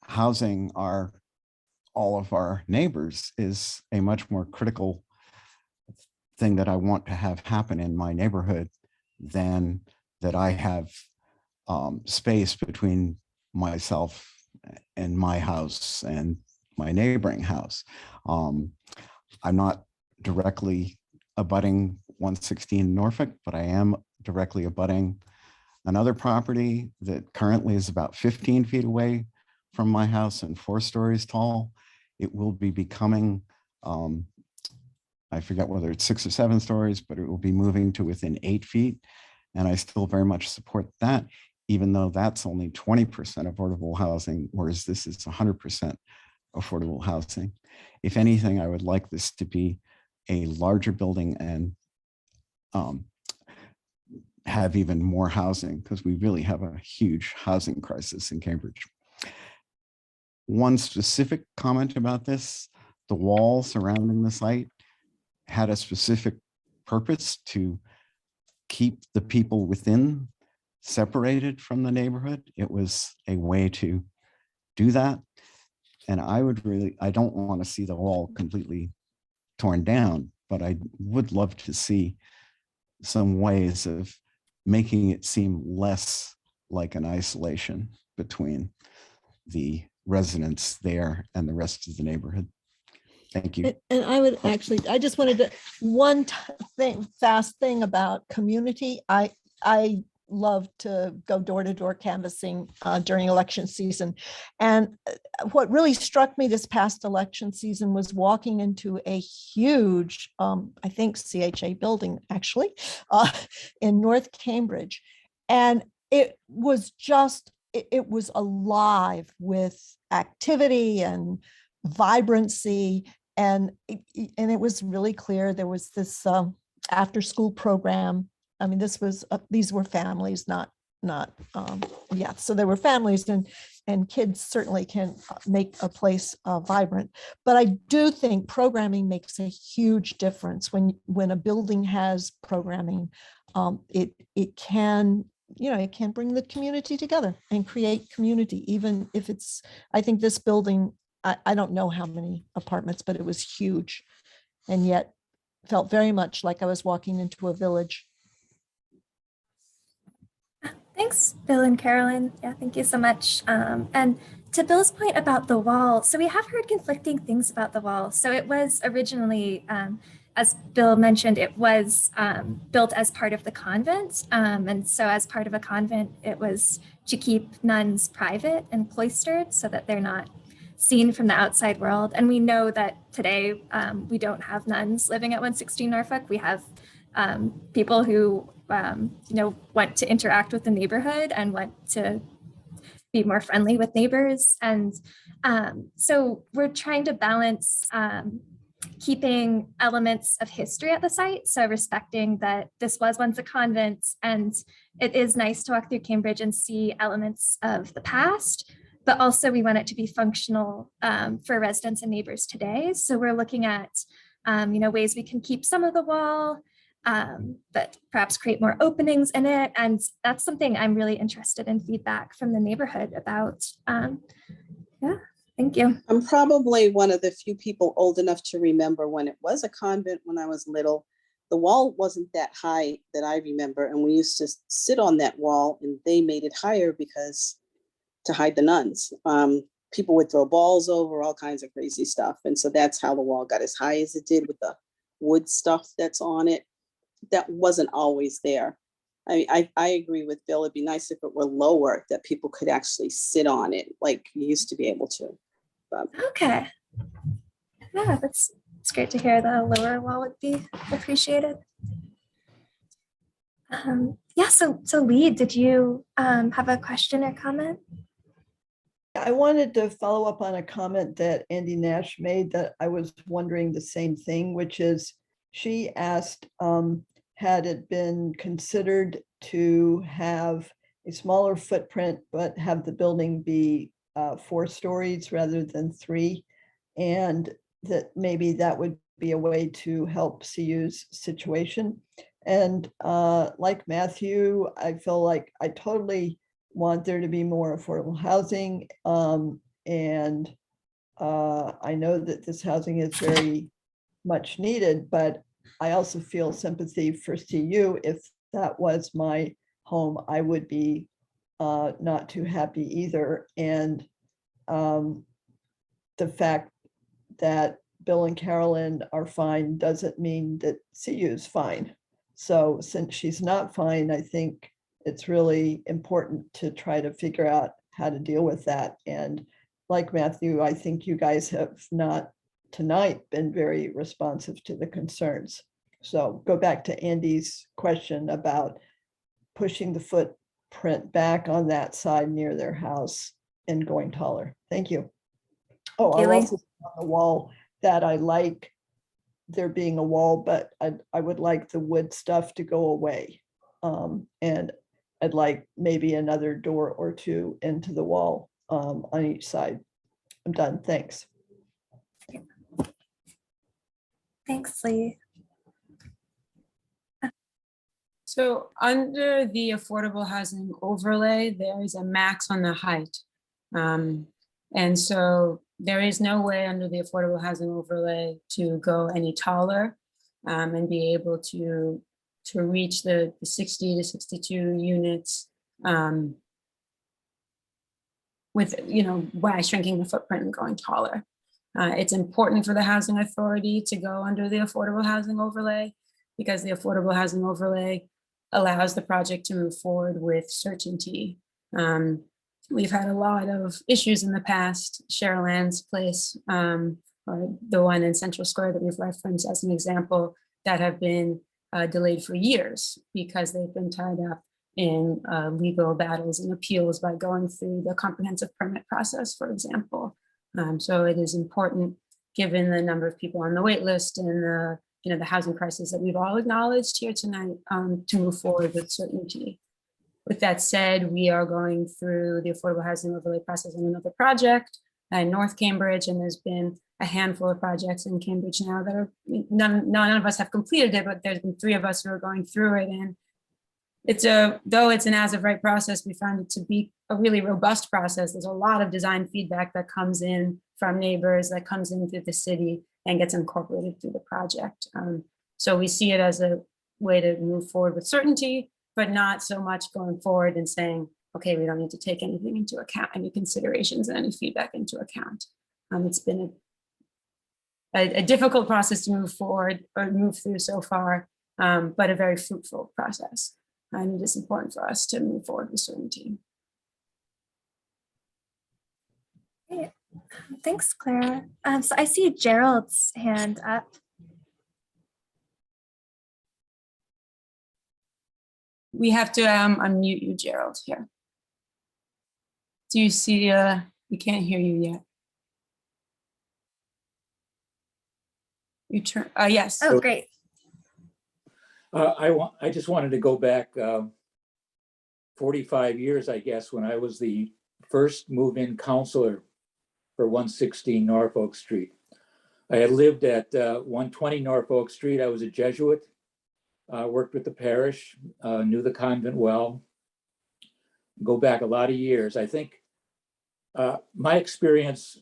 J: housing all of our neighbors is a much more critical thing that I want to have happen in my neighborhood than that I have space between myself and my house and my neighboring house. I'm not directly abutting 116 Norfolk, but I am directly abutting another property that currently is about 15 feet away from my house and 4 stories tall. It will be becoming, I forget whether it's 6 or 7 stories, but it will be moving to within 8 feet. And I still very much support that, even though that's only 20% affordable housing, whereas this is 100% affordable housing. If anything, I would like this to be a larger building and have even more housing, because we really have a huge housing crisis in Cambridge. One specific comment about this, the wall surrounding the site had a specific purpose to keep the people within separated from the neighborhood. It was a way to do that. And I don't want to see the wall completely torn down, but I would love to see some ways of making it seem less like an isolation between the residents there and the rest of the neighborhood. Thank you.
I: And I would actually, I just wanted to, one fast thing about community. I love to go door to door canvassing during election season. And what really struck me this past election season was walking into a huge, I think CHA building actually, in North Cambridge. And it was just, it was alive with activity and vibrancy. And it was really clear there was this after school program. I mean, these were families, not yeah, so there were families, and kids certainly can make a place vibrant. But I do think programming makes a huge difference when a building has programming. It can, it can bring the community together and create community, even if it's, I think this building, I don't know how many apartments, but it was huge, and yet felt very much like I was walking into a village.
A: Thanks, Bill and Carolyn. Yeah, thank you so much. And to Bill's point about the wall, so we have heard conflicting things about the wall. So it was originally, as Bill mentioned, it was built as part of the convent. And so as part of a convent, it was to keep nuns private and cloistered so that they're not seen from the outside world. And we know that today we don't have nuns living at 116 Norfolk. We have people who want to interact with the neighborhood and want to be more friendly with neighbors. And so we're trying to balance keeping elements of history at the site. So respecting that this was once a convent, and it is nice to walk through Cambridge and see elements of the past, but also we want it to be functional for residents and neighbors today. So we're looking at ways we can keep some of the wall, but perhaps create more openings in it. And that's something I'm really interested in feedback from the neighborhood about. Yeah, thank you.
H: I'm probably one of the few people old enough to remember when it was a convent when I was little. The wall wasn't that high that I remember, and we used to sit on that wall, and they made it higher because to hide the nuns. People would throw balls over, all kinds of crazy stuff. And so that's how the wall got as high as it did, with the wood stuff that's on it. That wasn't always there. I agree with Bill. It'd be nice if it were lower, that people could actually sit on it like you used to be able to. But.
A: Okay. Yeah, it's great to hear the lower wall would be appreciated. Yeah, so Lee, did you have a question or comment?
I: I wanted to follow up on a comment that Andy Nash made, that I was wondering the same thing, which is she asked, had it been considered to have a smaller footprint, but have the building be 4 stories rather than 3, and that maybe that would be a way to help CU's situation. And like Matthew, I feel like I totally want there to be more affordable housing. And I know that this housing is very much needed, but I also feel sympathy for CU. If that was my home, I would be not too happy either. And the fact that Bill and Carolyn are fine doesn't mean that CU is fine. So since she's not fine, I think it's really important to try to figure out how to deal with that. And like Matthew, I think you guys have not tonight been very responsive to the concerns. So go back to Andy's question about pushing the footprint back on that side near their house and going taller. Thank you. Oh, I'll also on the wall that I like there being a wall, but I would like the wood stuff to go away. And I'd like maybe another door or 2 into the wall on each side. I'm done. Thanks.
A: Thanks, Lee.
E: So under the affordable housing overlay, there is a max on the height. And so there is no way under the affordable housing overlay to go any taller and be able to reach the 60 to 62 units with, by shrinking the footprint and going taller. It's important for the housing authority to go under the affordable housing overlay, because the affordable housing overlay allows the project to move forward with certainty. We've had a lot of issues in the past. Cheryl Ann's place, or the one in Central Square that we've referenced as an example, that have been delayed for years because they've been tied up in legal battles and appeals by going through the comprehensive permit process, for example. So it is important, given the number of people on the wait list and the housing crisis that we've all acknowledged here tonight, to move forward with certainty With that said, we are going through the affordable housing overlay process on another project in North Cambridge, and there's been a handful of projects in Cambridge now that are, none of us have completed it, but there's been 3 of us who are going through it. And though it's an as of right process, we found it to be a really robust process. There's a lot of design feedback that comes in from neighbors, that comes in through the city and gets incorporated through the project. So we see it as a way to move forward with certainty, but not so much going forward and saying, okay, we don't need to take anything into account, any considerations and any feedback into account. It's been a difficult process to move forward or move through so far, but a very fruitful process. And it's important for us to move forward with certainty.
A: Great. Thanks, Clara. So I see Gerald's hand up.
E: We have to unmute you, Gerald, here. Do you see, we can't hear you yet. You turn, yes.
A: Oh, great.
K: I just wanted to go back 45 years, I guess, when I was the first move-in counselor for 116 Norfolk Street. I had lived at 120 Norfolk Street. I was a Jesuit, worked with the parish, knew the convent well. Go back a lot of years. I think my experience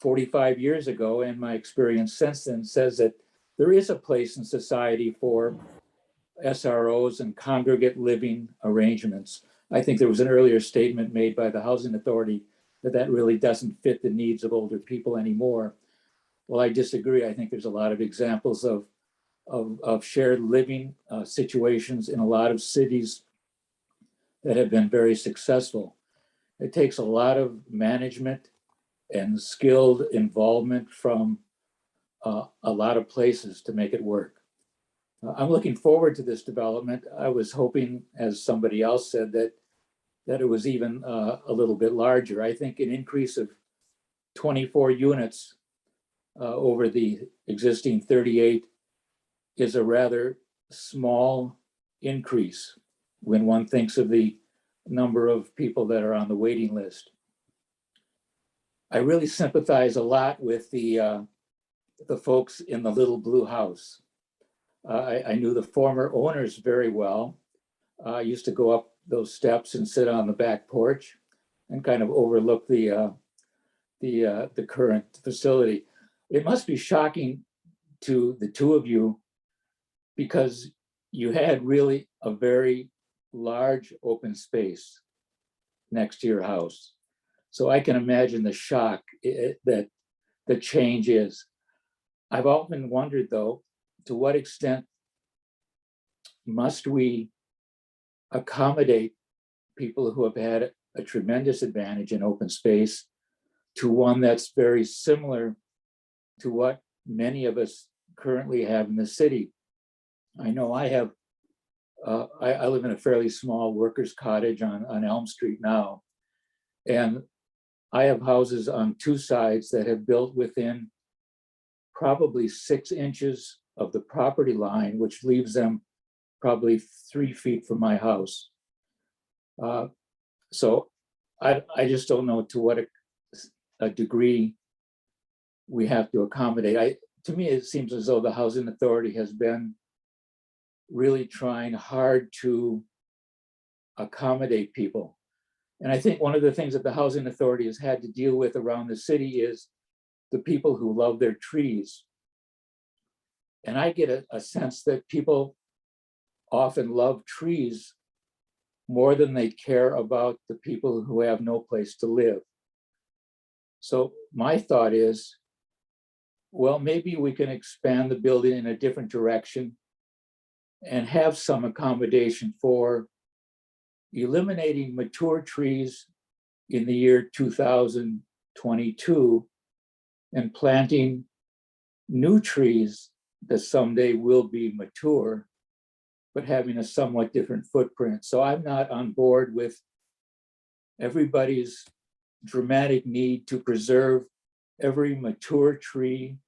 K: 45 years ago and my experience since then says that there is a place in society for SROs and congregate living arrangements. I think there was an earlier statement made by the Housing Authority that really doesn't fit the needs of older people anymore. Well, I disagree. I think there's a lot of examples of shared living situations in a lot of cities that have been very successful. It takes a lot of management and skilled involvement from a lot of places to make it work. I'm looking forward to this development. I was hoping, as somebody else said, that it was even a little bit larger. I think an increase of 24 units over the existing 38 is a rather small increase when one thinks of the number of people that are on the waiting list. I really sympathize a lot with the folks in the little blue house. I knew the former owners very well. I used to go up those steps and sit on the back porch and kind of overlook the current facility. It must be shocking to the two of you because you had really a very large open space next to your house. So I can imagine the shock that the change is. I've often wondered, though, to what extent must we accommodate people who have had a tremendous advantage in open space to one that's very similar to what many of us currently have in the city. I know I have, I live in a fairly small workers' cottage on Elm Street now, and I have houses on 2 sides that have built within probably 6 inches of the property line, which leaves them probably 3 feet from my house. So I just don't know to what a degree we have to accommodate. To me, it seems as though the Housing Authority has been really trying hard to accommodate people. And I think one of the things that the Housing Authority has had to deal with around the city is the people who love their trees. And I get a sense that people often love trees more than they care about the people who have no place to live. So my thought is, well, maybe we can expand the building in a different direction and have some accommodation for eliminating mature trees in the year 2022 and planting new trees that someday will be mature, but having a somewhat different footprint. So I'm not on board with everybody's dramatic need to preserve every mature tree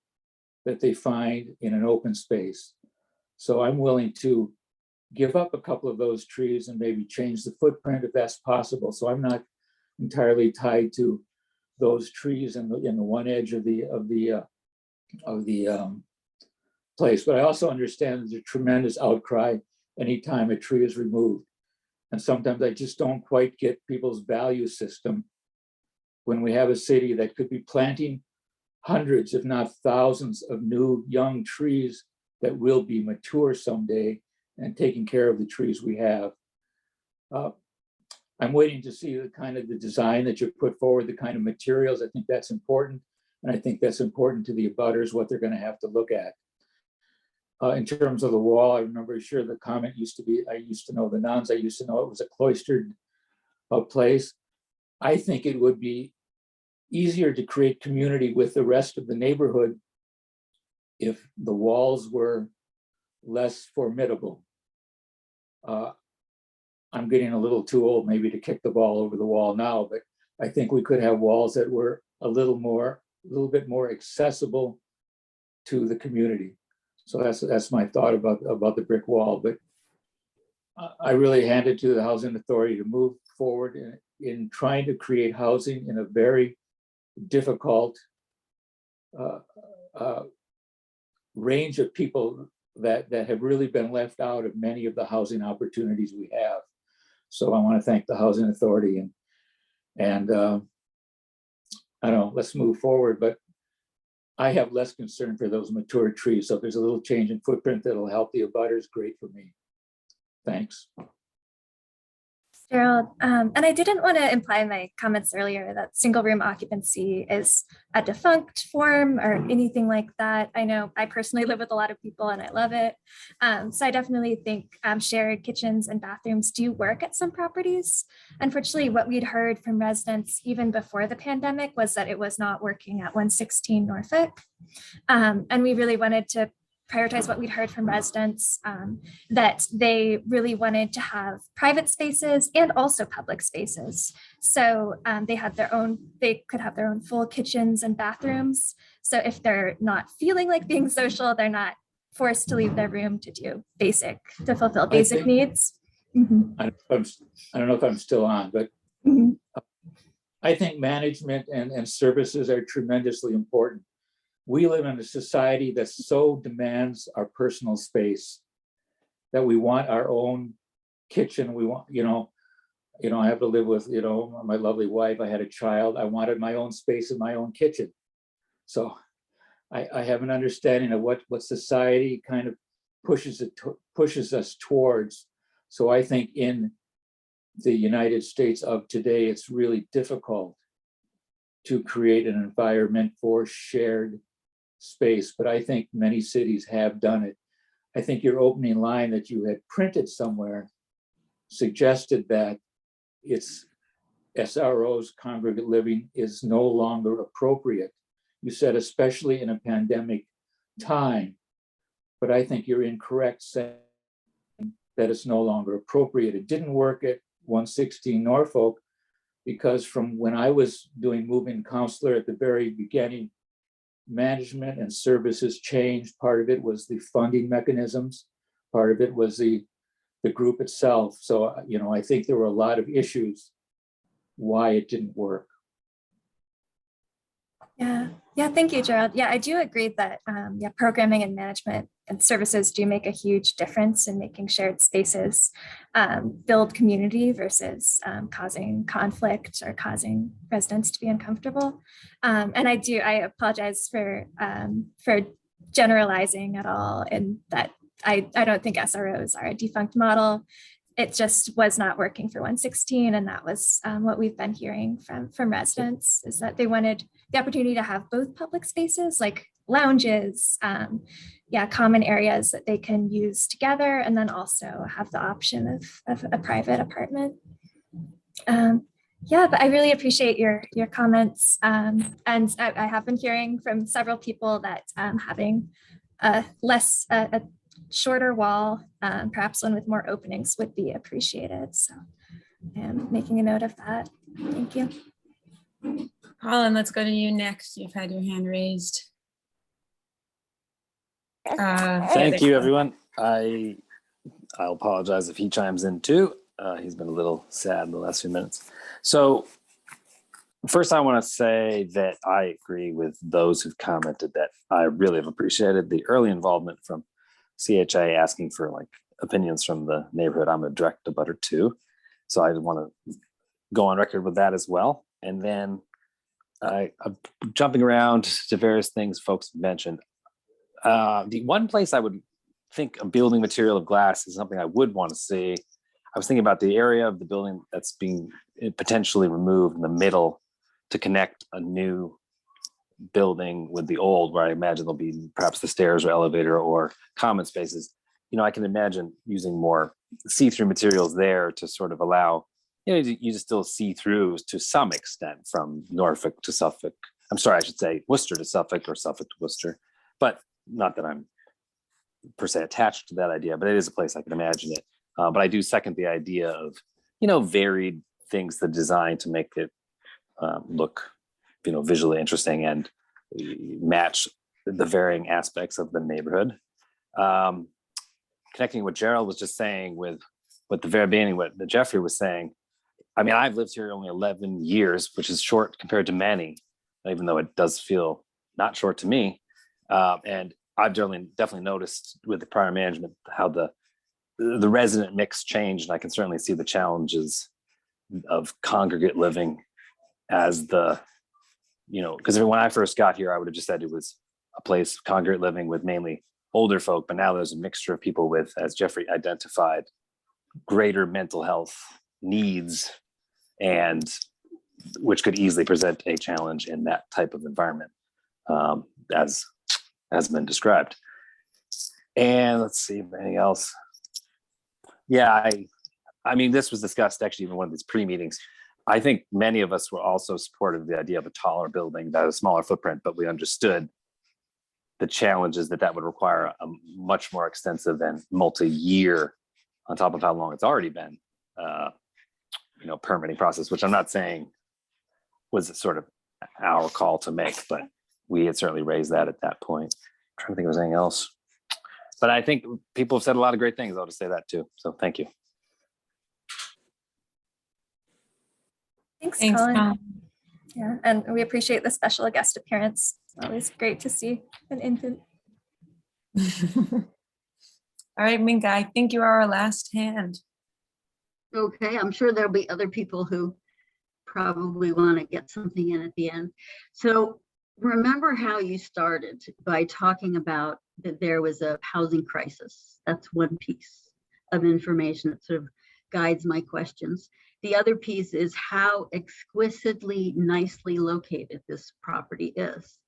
K: that they find in an open space. So I'm willing to give up a couple of those trees and maybe change the footprint if that's possible. So I'm not entirely tied to those trees in the one edge of the place. But I also understand there's a tremendous outcry anytime a tree is removed. And sometimes I just don't quite get people's value system when we have a city that could be planting hundreds, if not thousands, of new young trees that will be mature someday, and taking care of the trees we have. I'm waiting to see the kind of the design that you put forward, the kind of materials. I think that's important. And I think that's important to the abutters, what they're going to have to look at. In terms of the wall, I remember sure the comment used to be, I used to know the nuns, I used to know it was a cloistered place. I think it would be easier to create community with the rest of the neighborhood if the walls were less formidable. I'm getting a little too old maybe to kick the ball over the wall now, but I think we could have walls that were a little bit more accessible to the community. So that's my thought about the brick wall. But I really hand it to the Housing Authority to move forward in trying to create housing in a very difficult range of people that have really been left out of many of the housing opportunities we have. So I want to thank the Housing Authority and I don't know, let's move forward. But I have less concern for those mature trees. So if there's a little change in footprint that'll help the abutters, great for me. Thanks.
A: Gerald, and I didn't want to imply in my comments earlier that single room occupancy is a defunct form or anything like that. I know I personally live with a lot of people and I love it. So I definitely think shared kitchens and bathrooms do work at some properties. Unfortunately, what we'd heard from residents even before the pandemic was that it was not working at 116 Norfolk. And we really wanted to prioritize what we'd heard from residents, that they really wanted to have private spaces and also public spaces. So they could have their own full kitchens and bathrooms. So if they're not feeling like being social, they're not forced to leave their room to fulfill basic needs. Mm-hmm.
K: I don't know if I'm still on, but I think management and services are tremendously important. We live in a society that so demands our personal space that we want our own kitchen. We want, I have to live with, my lovely wife. I had a child. I wanted my own space in my own kitchen. So I have an understanding of what society kind of pushes us towards. So I think in the United States of today, it's really difficult to create an environment for shared space, but I think many cities have done it. I think your opening line that you had printed somewhere suggested that it's SRO's congregate living is no longer appropriate. You said especially in a pandemic time, but I think you're incorrect saying that it's no longer appropriate. It didn't work at 116 Norfolk because from when I was doing move-in counselor at the very beginning, management and services changed. Part of it was the funding mechanisms. Part of it was the group itself. So, I think there were a lot of issues why it didn't work.
A: Yeah, thank you, Gerald. Yeah, I do agree that programming and management and services do make a huge difference in making shared spaces build community versus causing conflict or causing residents to be uncomfortable. And I apologize for generalizing at all, and that I don't think SROs are a defunct model. It just was not working for 116. And that was what we've been hearing from residents, is that they wanted the opportunity to have both public spaces like lounges, common areas that they can use together, and then also have the option of a private apartment. But I really appreciate your comments. And I have been hearing from several people that having a shorter wall, perhaps one with more openings, would be appreciated. So I'm making a note of that. Thank you.
E: Colin, let's go to you next. You've had your hand raised.
L: Thank you, everyone. I I'll apologize if he chimes in too. He's been a little sad in the last few minutes. So first, I want to say that I agree with those who've commented that I really have appreciated the early involvement from CHA asking for like opinions from the neighborhood. I'm a direct abutter too. So I want to go on record with that as well. And then I'm jumping around to various things folks mentioned. The one place I would think a building material of glass is something I would want to see. I was thinking about the area of the building that's being potentially removed in the middle to connect a new building with the old, where I imagine there'll be perhaps the stairs or elevator or common spaces. You know, I can imagine using more see-through materials there to sort of allow, you know, you just still see through to some extent from Norfolk to Suffolk. I'm sorry, I should say Worcester to Suffolk or Suffolk to Worcester, but not that I'm per se attached to that idea, but it is a place I can imagine it. But I do second the idea of, you know, varied things, the design to make it look, you know, visually interesting and match the varying aspects of the neighborhood. Connecting what Gerald was just saying with the very beginning, what Jeffrey was saying. I mean, I've lived here only 11 years, which is short compared to many, even though it does feel not short to me. And I've definitely noticed with the prior management how the resident mix changed, and I can certainly see the challenges of congregate living as the, you know, because when I first got here, I would have just said it was a place of congregate living with mainly older folk, but now there's a mixture of people with, as Jeffrey identified, greater mental health needs, and which could easily present a challenge in that type of environment, as has been described. And let's see if anything else. Yeah, I mean, this was discussed actually in one of these pre-meetings. I think many of us were also supportive of the idea of a taller building that has a smaller footprint, but we understood the challenges that would require a much more extensive and multi-year, on top of how long it's already been, you know, permitting process, which I'm not saying was sort of our call to make, but we had certainly raised that at that point. I'm trying to think of anything else. But I think people have said a lot of great things. I'll just say that too. So thank you.
A: Thanks,
E: Thanks,
A: Colin.
E: Colin.
A: Yeah, and we appreciate the special guest appearance. Always great to see an infant.
E: All right, Minka, I think you are our last hand.
M: Okay, I'm sure there'll be other people who probably want to get something in at the end. So remember how you started by talking about that there was a housing crisis. That's one piece of information that sort of guides my questions. The other piece is how exquisitely nicely located this property is,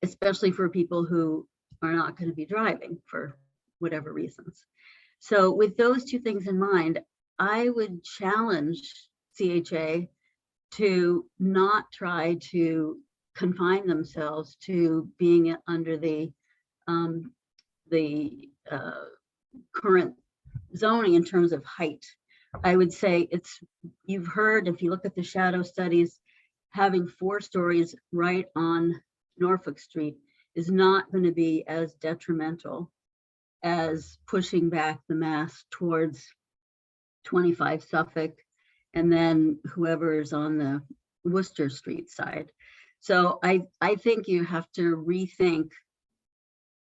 M: especially for people who are not going to be driving for whatever reasons. So with those two things in mind, I would challenge CHA to not try to confine themselves to being under the current zoning in terms of height. I would say you've heard, if you look at the shadow studies, having 4 stories right on Norfolk Street is not going to be as detrimental as pushing back the mass towards 25 Suffolk and then whoever is on the Worcester Street side. So I think you have to rethink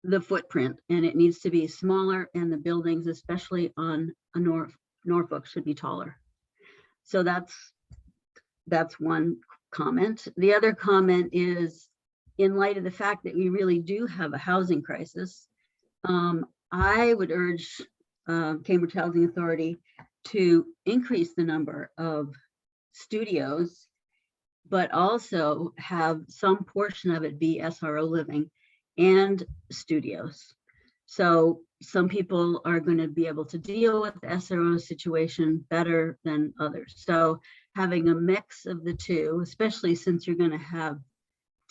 M: the footprint, and it needs to be smaller, and the buildings, especially on a Norfolk, should be taller. So that's one comment. The other comment is, in light of the fact that we really do have a housing crisis, I would urge Cambridge Housing Authority to increase the number of studios, but also have some portion of it be SRO living and studios. So some people are going to be able to deal with the SRO situation better than others. So having a mix of the two, especially since you're going to have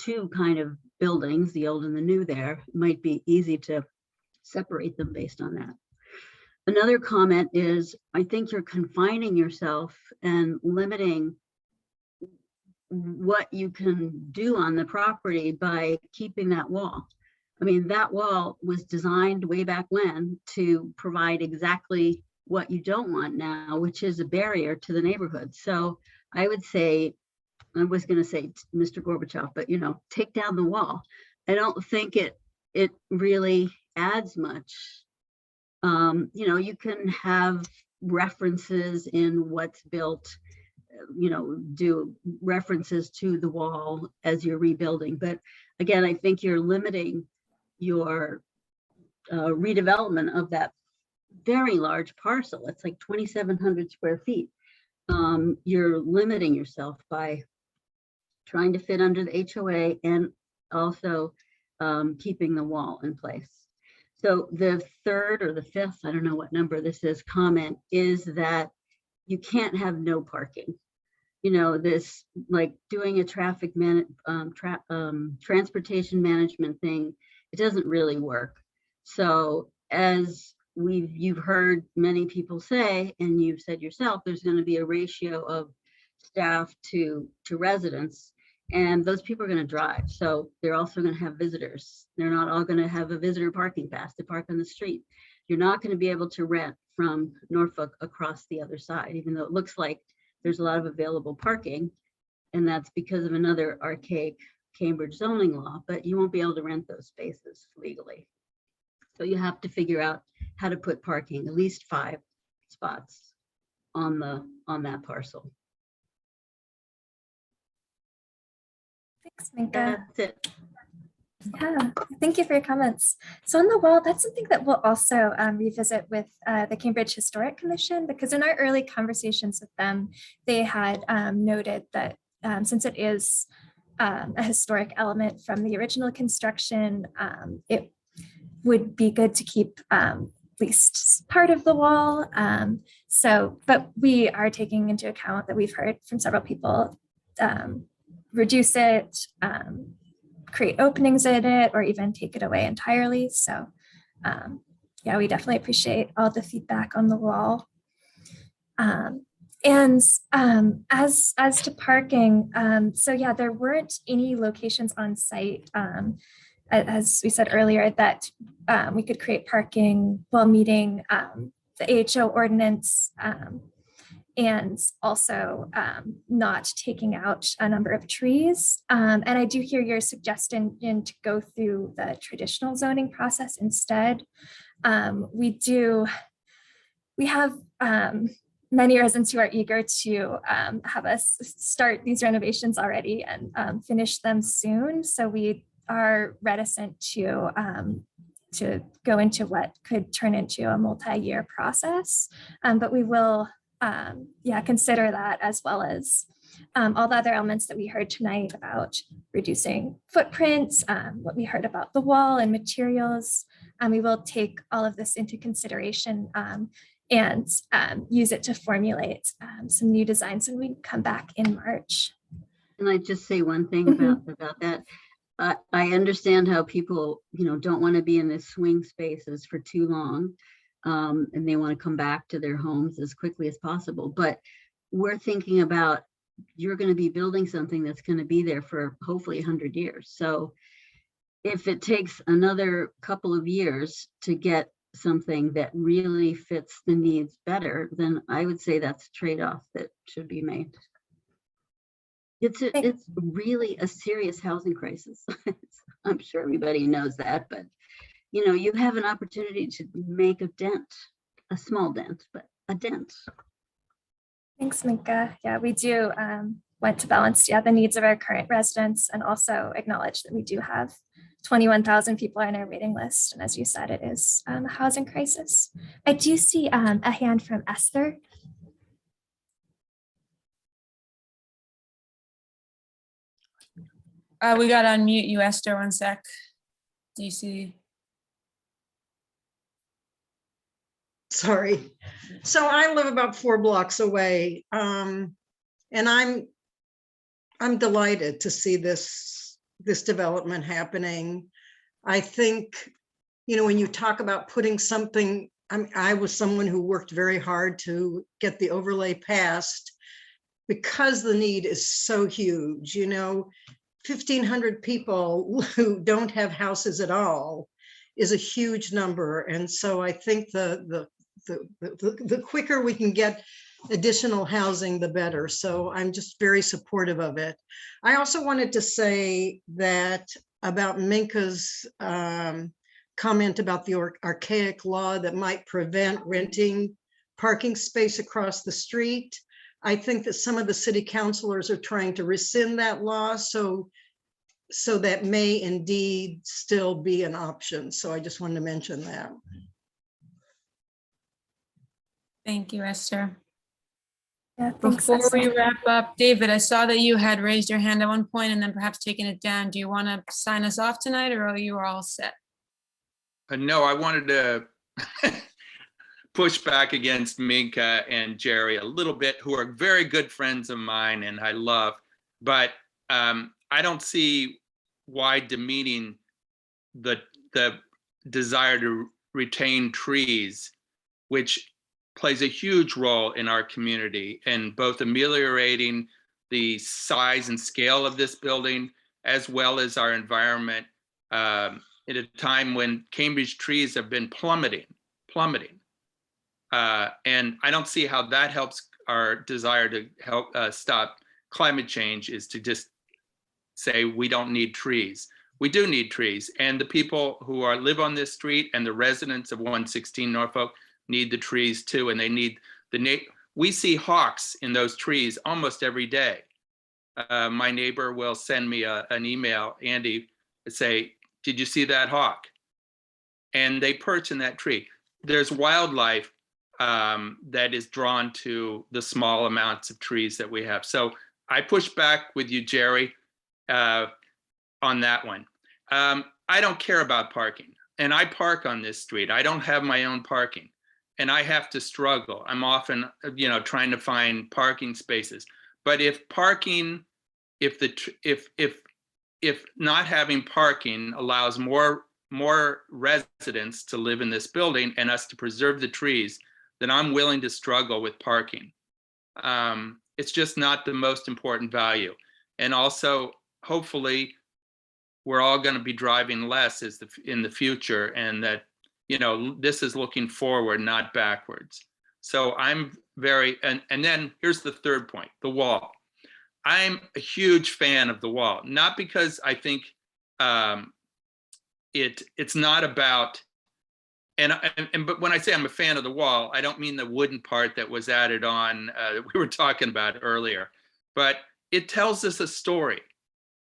M: 2 kind of buildings, the old and the new there, might be easy to separate them based on that. Another comment is, I think you're confining yourself and limiting what you can do on the property by keeping that wall. I mean, that wall was designed way back when to provide exactly what you don't want now, which is a barrier to the neighborhood. So I would say, I was going to say Mr. Gorbachev, but you know, take down the wall. I don't think it really adds much. You know, you can have references in what's built, you know, do references to the wall as you're rebuilding. But again, I think you're limiting your redevelopment of that very large parcel. It's like 2,700 square feet. You're limiting yourself by trying to fit under the HOA and also keeping the wall in place. So the third or the fifth, I don't know what number this is, comment is that you can't have no parking. You know, this like doing a traffic transportation management thing, it doesn't really work. So as you've heard many people say, and you've said yourself, there's going to be a ratio of staff to residents, and those people are going to drive. So they're also going to have visitors. They're not all going to have a visitor parking pass to park on the street. You're not going to be able to rent from Norfolk across the other side, even though it looks like there's a lot of available parking, and that's because of another archaic Cambridge zoning law, but you won't be able to rent those spaces legally. So you have to figure out how to put parking, at least 5 spots on that parcel.
A: Thanks, Minka.
M: That's it.
A: Yeah, thank you for your comments. So on the wall, that's something that we'll also revisit with the Cambridge Historic Commission, because in our early conversations with them, they had noted that since it is a historic element from the original construction, it would be good to keep at least part of the wall. But we are taking into account that we've heard from several people, reduce it, create openings in it, or even take it away entirely. So yeah, we definitely appreciate all the feedback on the wall. As to parking, so yeah, there weren't any locations on site, as we said earlier, that we could create parking while meeting the AHO ordinance, and also not taking out a number of trees. And I do hear your suggestion to go through the traditional zoning process instead. We have many residents who are eager to have us start these renovations already and finish them soon. So we are reticent to go into what could turn into a multi-year process, but we will consider that, as well as all the other elements that we heard tonight about reducing footprints, what we heard about the wall and materials. We will take all of this into consideration and use it to formulate some new designs when we come back in March.
M: Can I just say one thing about that? I understand how people, you know, don't want to be in the swing spaces for too long. And they want to come back to their homes as quickly as possible. But we're thinking about, you're going to be building something that's going to be there for hopefully 100 years. So if it takes another couple of years to get something that really fits the needs better, then I would say that's a trade-off that should be made. It's really a serious housing crisis. I'm sure everybody knows that, but you know, you have an opportunity to make a dent, a small dent, but a dent.
A: Thanks, Minka. Yeah, we do want to balance the needs of our current residents and also acknowledge that we do have 21,000 people on our waiting list. And as you said, it is a housing crisis. I do see a hand from Esther.
E: We got to unmute you, Esther, 1 sec. Do you see?
N: Sorry. So I live about 4 blocks away, and I'm delighted to see this development happening. I think, you know, when you talk about putting something, I was someone who worked very hard to get the overlay passed because the need is so huge. You know, 1,500 people who don't have houses at all is a huge number. And so I think the quicker we can get additional housing, the better. So I'm just very supportive of it. I also wanted to say that about Minka's comment about the archaic law that might prevent renting parking space across the street. I think that some of the city councilors are trying to rescind that law, so that may indeed still be an option. So I just wanted to mention that.
E: Thank you, Esther.
A: Yeah, thanks,
E: Before we
A: Esther.
E: wrap up, David, I saw that you had raised your hand at one point and then perhaps taken it down. Do you want to sign us off tonight, or are you all set?
F: No, I wanted to push back against Minka and Jerry a little bit, who are very good friends of mine and I love, but I don't see why demeaning the desire to retain trees, which plays a huge role in our community and both ameliorating the size and scale of this building, as well as our environment at a time when Cambridge trees have been plummeting. And I don't see how that helps our desire to help stop climate change, is to just say we don't need trees. We do need trees. And the people who live on this street and the residents of 116 Norfolk need the trees too. And they need we see hawks in those trees almost every day. My neighbor will send me an email, Andy, say, did you see that hawk? And they perch in that tree. There's wildlife that is drawn to the small amounts of trees that we have. So I push back with you, Jerry, on that one. I don't care about parking, and I park on this street. I don't have my own parking, and I have to struggle. I'm often, trying to find parking spaces. But if not having parking allows more residents to live in this building and us to preserve the trees, then I'm willing to struggle with parking. It's just not the most important value. And also, hopefully, we're all going to be driving less in the future, and that, this is looking forward, not backwards. So I'm and then here's the third point, the wall. I'm a huge fan of the wall, not because I think it's not about, but when I say I'm a fan of the wall, I don't mean the wooden part that was added on that we were talking about earlier, but it tells us a story.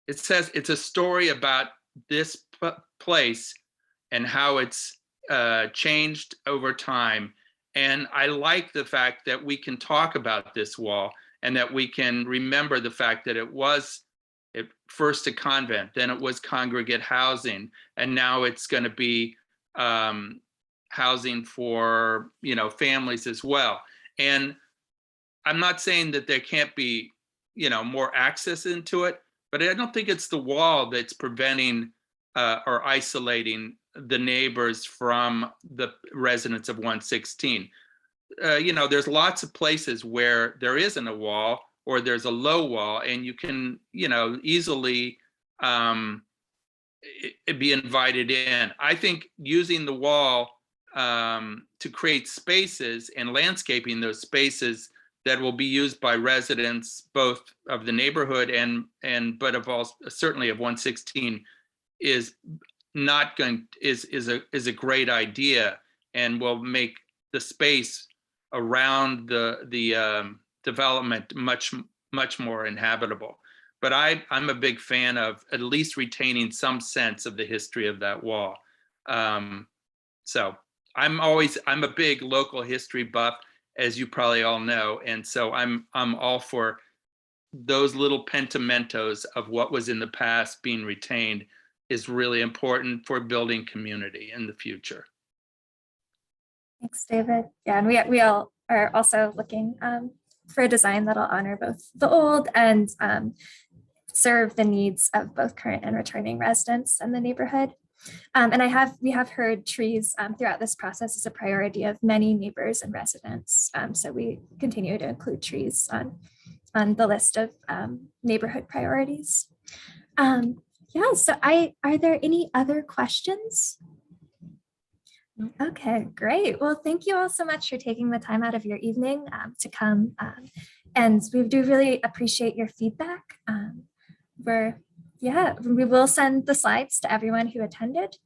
F: It says it's a story about this place and how it's changed over time. And I like the fact that we can talk about this wall and that we can remember the fact that it was at first a convent, then it was congregate housing, and now it's going to be housing for families as well. And I'm not saying that there can't be more access into it, but I don't think it's the wall that's preventing or isolating the neighbors from the residents of 116. There's lots of places where there isn't a wall or there's a low wall, and you can, easily be invited in. I think using the wall to create spaces and landscaping those spaces that will be used by residents both of the neighborhood but of all, certainly of 116, is a great idea, and will make the space around the development much more inhabitable. But I'm a big fan of at least retaining some sense of the history of that wall. So I'm a big local history buff, as you probably all know, and so I'm all for those little pentimentos of what was in the past being retained. Is really important for building community in the future.
A: Thanks, David. Yeah, and we all are also looking for a design that'll honor both the old and serve the needs of both current and returning residents in the neighborhood. And we have heard trees throughout this process as a priority of many neighbors and residents. So we continue to include trees on the list of neighborhood priorities. Yeah, so are there any other questions? Okay, great. Well, thank you all so much for taking the time out of your evening to come. And we do really appreciate your feedback. We will send the slides to everyone who attended.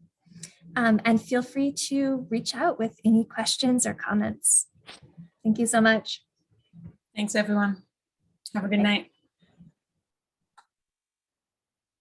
A: And feel free to reach out with any questions or comments. Thank you so much.
E: Thanks, everyone. Have a good night.